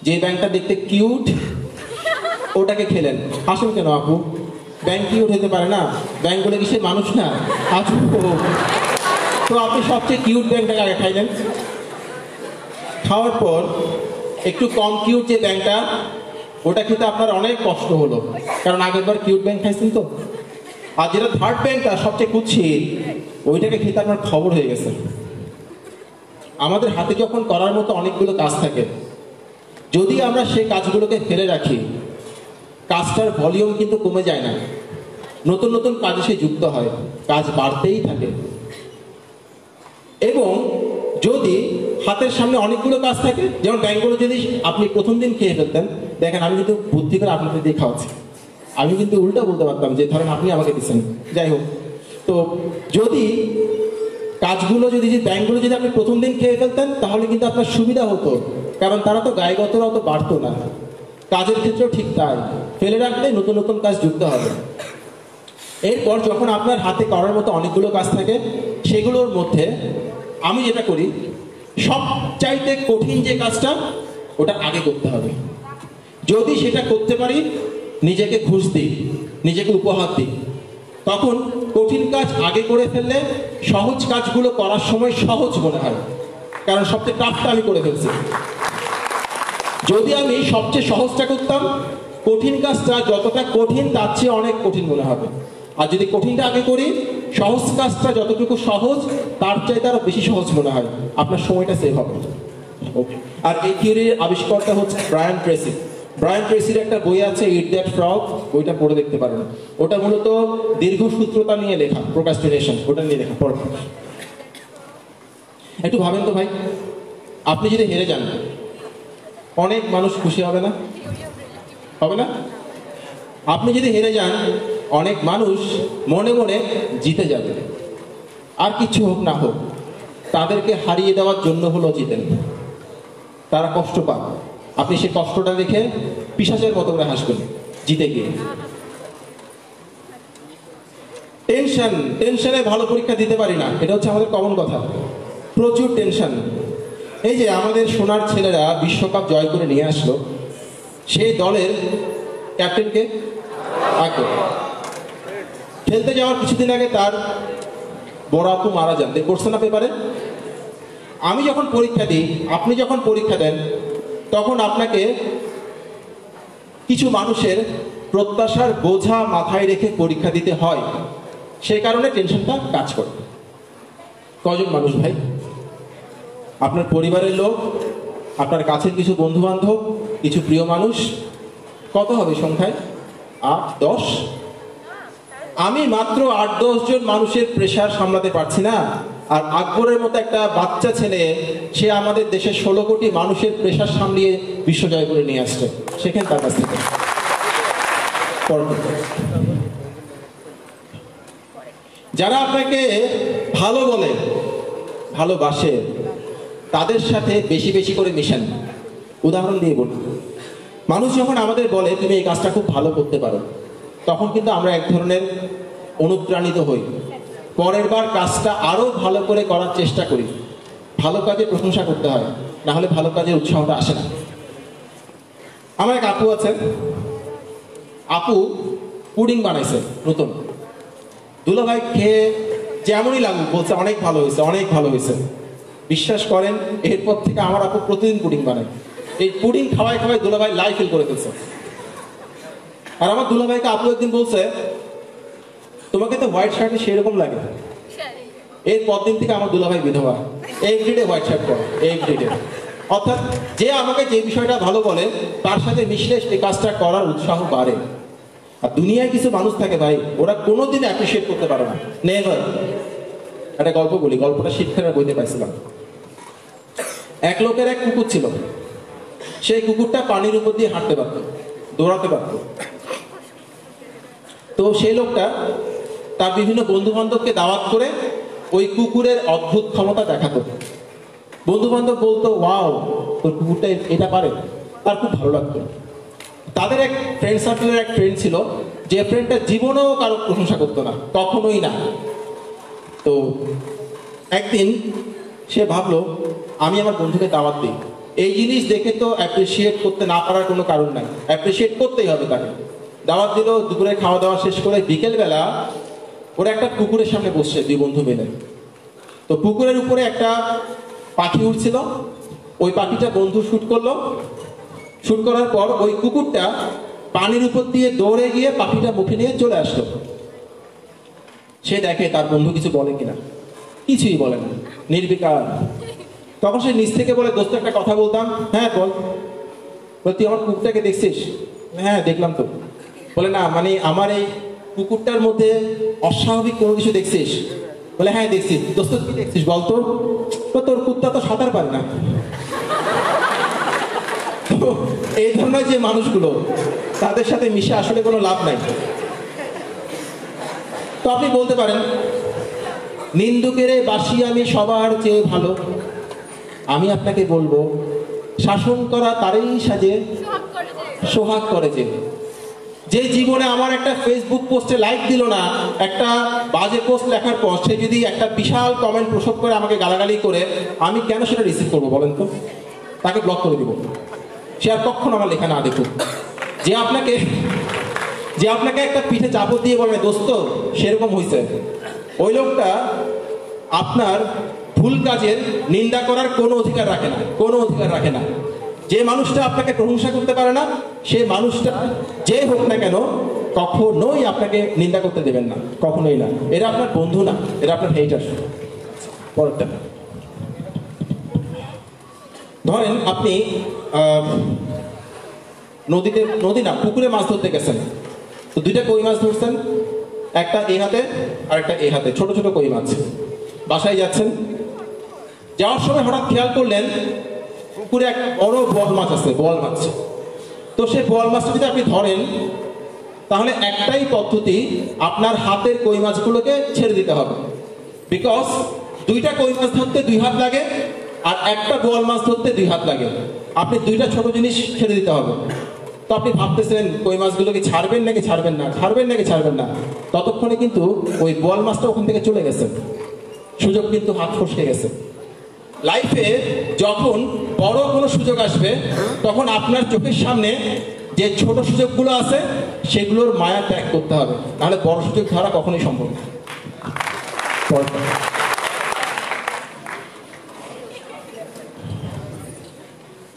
যে ব্যাংকটা দেখতে কিউট ওটাকে খেলেন। আসুন কেন আপু, ব্যাংক কিউট হতে পারে না? ব্যাংকগুলো কি সে মানুষ না? আসুন। তো আপনি সবচেয়ে কিউট ব্যাংকটাকে আগে খাইলেন। খাওয়ার পর একটু কম কিউট যে ব্যাংকটা, ওটা খেতে আপনার অনেক কষ্ট হলো, কারণ আগেরবার কিউট ব্যাংক খাইছেন তো। আর যেটা 3rd ব্যাংকটা সবচেয়ে কুৎসিত, ওইটাকে খেতে আপনার খবর হয়ে গেছে। আমাদের হাতে যখন করার মতো অনেকগুলো কাজ থাকে, যদি আমরা সেই কাজগুলোকে ফেলে রাখি, কাজটার ভলিউম কিন্তু কমে যায় না, নতুন নতুন কাজে সে যুক্ত হয়, কাজ বাড়তেই থাকে। এবং যদি হাতের সামনে অনেকগুলো কাজ থাকে, যেমন ব্যাংকগুলো যদি আপনি প্রথম দিন খেয়ে ফেলতেন, দেখেন আমি কিন্তু বুদ্ধি করে আপনাকে দিয়ে খাওয়াচ্ছি, আমি কিন্তু উল্টা বলতে পারতাম যে ধরেন আপনি আমাকে দিচ্ছেন, যাই হোক। তো যদি কাজগুলো যদি ব্যাংকগুলো যদি আপনি প্রথম দিন খেয়ে ফেলতেন, তাহলে কিন্তু আপনার সুবিধা হতো, কারণ তারা তো গায়ে গতরা অত বাড়তো না। কাজের ক্ষেত্রেও ঠিক তাই, ফেলে রাখলে নতুন নতুন কাজ যুক্ত হবে। এরপর যখন আপনার হাতে করার মতো অনেকগুলো কাজ থাকে, সেগুলোর মধ্যে আমি যেটা করি, সবচাইতে কঠিন যে কাজটা ওটা আগে করতে হবে। যদি সেটা করতে পারি, নিজেকে ঘুষ দিই, নিজেকে উপহার দিই। তখন কঠিন কাজ আগে করে ফেললে সহজ কাজগুলো করার সময় সহজ মনে হয়, কারণ সবচেয়ে টাফটা আমি করে ফেলছি। যদি আমি সবচেয়ে সহজটা করতাম, কঠিন কাজটা যতটা কঠিন তার চেয়ে অনেক কঠিন মনে হবে। আর যদি কঠিনটা আগে করি, সহজ কাজটা যতটুকু সহজ তার চাইতে আরো বেশি সহজ মনে হয়, আপনার সময়টা সেভ হবে। ওকে। আর এই থিওরির আবিষ্কারটা হচ্ছে ব্রায়ান ট্রেসি। ব্রায়ান ট্রেসির একটা বই আছে, ইট দ্যাট ফ্রগ, বইটা পড়ে দেখতে পারেন। ওটা মূলত দীর্ঘসূত্রতা নিয়ে লেখা, প্রোক্রাস্টিনেশন, ওটা নিয়ে লেখা। পড়ে একটু ভাবেন তো ভাই, আপনি যদি হেরে যান, অনেক মানুষ খুশি হবে না? হবে না? আপনি যদি হেরে যান, অনেক মানুষ মনে মনে জিতে যাবে। আর কিছু হোক না হোক, তাদেরকে হারিয়ে দেওয়ার জন্য হলো জিতেন। তারা কষ্ট পাক, আপনি সেই কষ্টটা দেখে পিশাচের মতো করে হাসবেন জিতে গিয়ে। টেনশনে ভালো পরীক্ষা দিতে পারি না, এটা হচ্ছে আমাদের কমন কথা। প্রচুর টেনশন। এই যে আমাদের সোনার ছেলেরা বিশ্বকাপ জয় করে নিয়ে আসলো, সেই দলের ক্যাপ্টেনকে আগে খেলতে যাওয়ার কিছুদিন আগে তার বড় আপু মারা যান, পড়ছে না পেপারে? আমি যখন পরীক্ষা দিই, আপনি যখন পরীক্ষা দেন, তখন আপনাকে কিছু মানুষের প্রত্যাশার বোঝা মাথায় রেখে পরীক্ষা দিতে হয়, সেই কারণে টেনশনটা কাজ করে। কজন মানুষ ভাই? আপনার পরিবারের লোক, আপনার কাছের কিছু বন্ধু বান্ধব, কিছু প্রিয় মানুষ, কত হবে সংখ্যায়? 8-10? আমি মাত্র 8-10 জন মানুষের প্রেশার সামলাতে পারছি না, আর আকবরের মতো একটা বাচ্চা ছেলে, সে আমাদের দেশের 16 কোটি মানুষের প্রেশার সামলিয়ে বিশ্ব জয় করে নিয়ে আসছে। সেখানে তার কাছ থেকে যারা আপনাকে ভালো বলে, ভালোবাসে, তাদের সাথে বেশি বেশি করে মিশেন। উদাহরণ দিয়ে বলি, মানুষ যখন আমাদের বলে তুমি এই কাজটা খুব ভালো করতে পারো, তখন কিন্তু আমরা এক ধরনের অনুপ্রাণিত হই, পরের বার কাজটা আরো ভালো করে করার চেষ্টা করি। ভালো কাজে প্রশংসা করতে হয়, না হলে ভালো কাজের উৎসাহটা আসে না। আমার এক আপু আছে, আপু পুডিং বানাইছে নতুন। দুলাভাই খেয়ে যেমনই লাগুক বলছে অনেক ভালো হয়েছে, অনেক ভালো হয়েছে। বিশ্বাস করেন এরপর থেকে আমার আপু প্রতিদিন পুডিং বানায়। এই পুডিং খাওয়াই খাওয়াই দুলাভাই লাইফ ফিল করে ফেলছে। আর আমার দুলাভাইকে আপু একদিন বলছে, তোমাকে তো হোয়াইট শার্টে সেরকম লাগে। এর পরদিন থেকে আমার দুলাভাই বিধবা, এভরিডে হোয়াইট শার্ট পরে, এভরিডে। অর্থাৎ যে আমাকে যে বিষয়টা ভালো বলে তার সাথে মিশলে এই কাজটা করার উৎসাহ বাড়ে। আর দুনিয়ায় কিছু মানুষ থাকে ভাই, ওরা কোনোদিন অ্যাপ্রিসিয়েট করতে পারে না, নেভার। একটা গল্প বলি, গল্পটা শিক্ষার বইতে পাইছিলাম। এক লোকের এক কুকুর ছিল, সেই কুকুরটা পানির উপর দিয়ে হাঁটতে পারত, দৌড়াতে পারত। তো সেই লোকটা তার বিভিন্ন বন্ধু বান্ধবকে দাওয়াত করে ওই কুকুরের অদ্ভুত ক্ষমতা দেখাতো। বন্ধু বান্ধব বলতো, ওয়াও তোর কুকুরটা এটা পারে, তার খুব ভালো লাগতো। তাদের এক ফ্রেন্ড সার্কেলের এক ফ্রেন্ড ছিল, যে ফ্রেন্ডটা জীবনেও কারো প্রশংসা করতো না, কখনোই না। তো একদিন সে ভাবলো আমি আমার বন্ধুকে দাওয়াত দিই, এই জিনিস দেখে তো অ্যাপ্রিসিয়েট করতে না পারার কোনো কারণ নাই, অ্যাপ্রিসিয়েট করতেই হবে তাকে। দাওয়াত দিল, দুপুরে খাওয়া দাওয়া শেষ করে বিকেলবেলা ওরা একটা পুকুরের সামনে বসছে দুই বন্ধু মিলে। তো পুকুরের উপরে একটা পাখি উঠছিল, ওই পাখিটা বন্ধু শুট করলো। শুট করার পর ওই কুকুরটা পানির উপর দিয়ে দৌড়ে গিয়ে পাখিটা মুখে নিয়ে চলে আসলো। সে দেখে তার বন্ধু কিছু বলে কিনা, কিছুই বলে না, নির্বিকার। তখন সে নিচ থেকে বলে, দোস্ত একটা কথা বলতাম। হ্যাঁ বল। তুই আমার কুকুরটাকে দেখছিস? হ্যাঁ দেখলাম তো। বলে না মানে আমার এই কুকুরটার মধ্যে অস্বাভাবিক কোনো কিছু দেখছিস? বলে হ্যাঁ দেখছি। দোস্ত কি দেখছিস বলতো? তোর কুত্তা তো সাঁতার পারে না। এই ধরনের যে মানুষগুলো, তাদের সাথে মিশে আসলে কোনো লাভ নাই। তো আপনি বলতে পারেন, নিন্দুকেরে বাসি আমি সবার চেয়ে ভালো। আমি আপনাকে বলবো, শাসন করা তারই সাজে সোহাগ করে যে জীবনে আমার একটা ফেসবুক পোস্টে লাইক দিল না, একটা বাজে পোস্ট লেখার পর সে যদি একটা বিশাল কমেন্ট প্রসব করে আমাকে গালাগালি করে, আমি কেন সেটা রিসিভ করবো বলেন তো? তাকে ব্লক করে দিব, সে আর কখনো আমার লেখা না দেখুক। যে আপনাকে একটা পিঠে চাপড় দিয়ে বলে দোস্ত সেরকম হয়েছে, ওই লোকটা আপনার ভুল কাজের নিন্দা করার কোনো অধিকার রাখে না, কোনো অধিকার রাখে না। যে মানুষটা আপনাকে প্রশংসা করতে পারে না, সে মানুষটা যে হোক না কেন কখনোই আপনাকে নিন্দা করতে দেবেন না, কখনোই না। এরা আপনার বন্ধু না, এরা আপনার হেটার। পরেরটা ধরেন, আপনি নদী না পুকুরে মাছ ধরতে গেছেন। তো দুইটা কই মাছ ধরছেন, একটা এই হাতে আর একটা এই হাতে, ছোট ছোট কই মাছ। বাসায় যাচ্ছেন, যাওয়ার সময় হঠাৎ খেয়াল করলেন পুকুরে একটা বড় বল মাছ আছে, বল মাছ। তো সেই বল মাছটা যদি আপনি ধরেন, তাহলে একটাই পদ্ধতি, আপনার হাতের কই মাছগুলোকে ছেড়ে দিতে হবে। বিকজ দুইটা কই মাছ ধরতে 2 হাত লাগে, আর একটা বল মাছ ধরতে 2 হাত লাগে। আপনি দুইটা ছোট জিনিস ছেড়ে দিতে হবে। তো আপনি ভাবতেছেন কই মাছগুলোকে ছাড়বেন নাকি ছাড়বেন না, ছাড়বেন নাকি ছাড়বেন না। ততক্ষণে কিন্তু ওই বল মাছটা ওখান থেকে চলে গেছে, সুযোগ কিন্তু হাত ফসকে গেছে। লাইফে যখন বড় কোনো সুযোগ আসবে, তখন আপনার চোখের সামনে যে ছোট সুযোগগুলো আছে সেগুলোর মায়া ত্যাগ করতে হবে, নাহলে বড় সুযোগ ধরা কখনোই সম্ভব না।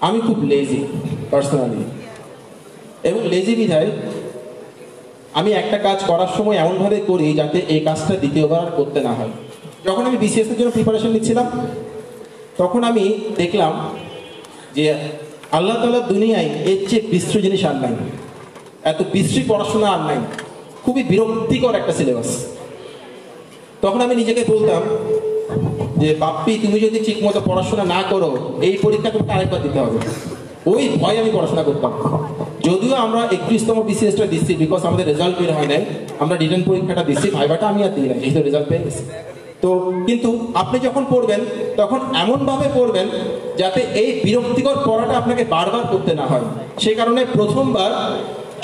আমি খুব লেজি পার্সোনালি, এবং লেজি বিধায় আমি একটা কাজ করার সময় এমনভাবে করি যাতে এই কাজটা দ্বিতীয়বার করতে না হয়। যখন আমি বিসিএস এর জন্য প্রিপারেশন নিচ্ছিলাম, তখন আমি দেখলাম যে আল্লাহ তাআলা দুনিয়ায় এর চেয়ে বিশ্রী জিনিস আর নাই, এত বিশ্রী পড়াশোনা আর নাই, খুবই বিরক্তিকর একটা সিলেবাস। তখন আমি নিজেকে বলতাম যে বাপ্পি, তুমি যদি ঠিক মতো পড়াশোনা না করো, এই পরীক্ষা তোমাকে আরেকবার দিতে হবে। ওই ভয় আমি পড়াশোনা করতাম। যদিও আমরা 31তম বিসিএসটা দিচ্ছি, বিকজ আমাদের রেজাল্ট বের হয় নাই, আমরা রিটার্ন পরীক্ষাটা দিচ্ছি, ভাইভাটা আমি আর দিই না, যেহেতু রেজাল্ট পেয়ে গেছি। তো কিন্তু আপনি যখন পড়বেন তখন এমনভাবে পড়বেন যাতে এই বিরক্তিকর পড়াটা আপনাকে বারবার করতে না হয়। সেই কারণে প্রথমবার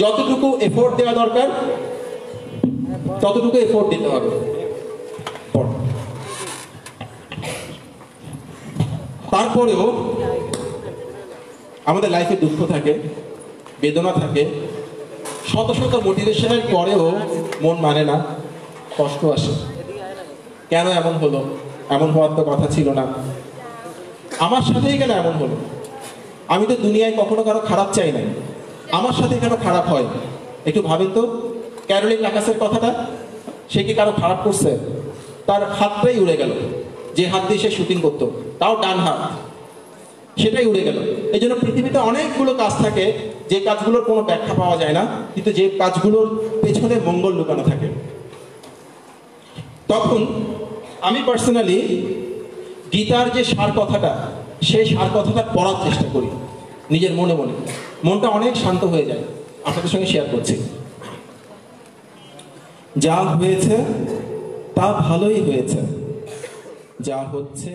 যতটুকু এফোর্ট দেওয়া দরকার ততটুকু এফোর্ট দিতে হবে। তারপরেও আমাদের লাইফে দুঃখ থাকে, বেদনা থাকে, শত শত মোটিভেশনের পরেও মন মানে না, কষ্ট আসে। কেন এমন হলো? এমন হওয়ার তো কথা ছিল না। আমার সাথেই কেন এমন হলো? আমি তো দুনিয়ায় কখনো কারো খারাপ চাই নাই, আমার সাথে কেন খারাপ হয়? একটু ভাবেন তো, ক্যারোলিন লাকাসের কথাটা, সে কি কারো খারাপ করছে? তার হাতটাই উড়ে গেল, যে হাত দিয়ে সে শুটিং করতো, তাও ডান হাত, সেটাই উড়ে গেল। এই জন্য পৃথিবীতে অনেকগুলো কাজ থাকে যে কাজগুলোর কোনো ব্যাখ্যা পাওয়া যায় না, কিন্তু যে কাজগুলোর পেছনে মঙ্গল লুকানো থাকে। তখন আমি পার্সোনালি গীতার যে সার কথাটা, সেই সার কথাটা পড়ার চেষ্টা করি নিজের মনে মনে, মনটা অনেক শান্ত হয়ে যায়। আপনাদের সঙ্গে শেয়ার করছি। যা হয়েছে তা ভালোই হয়েছে, যা হচ্ছে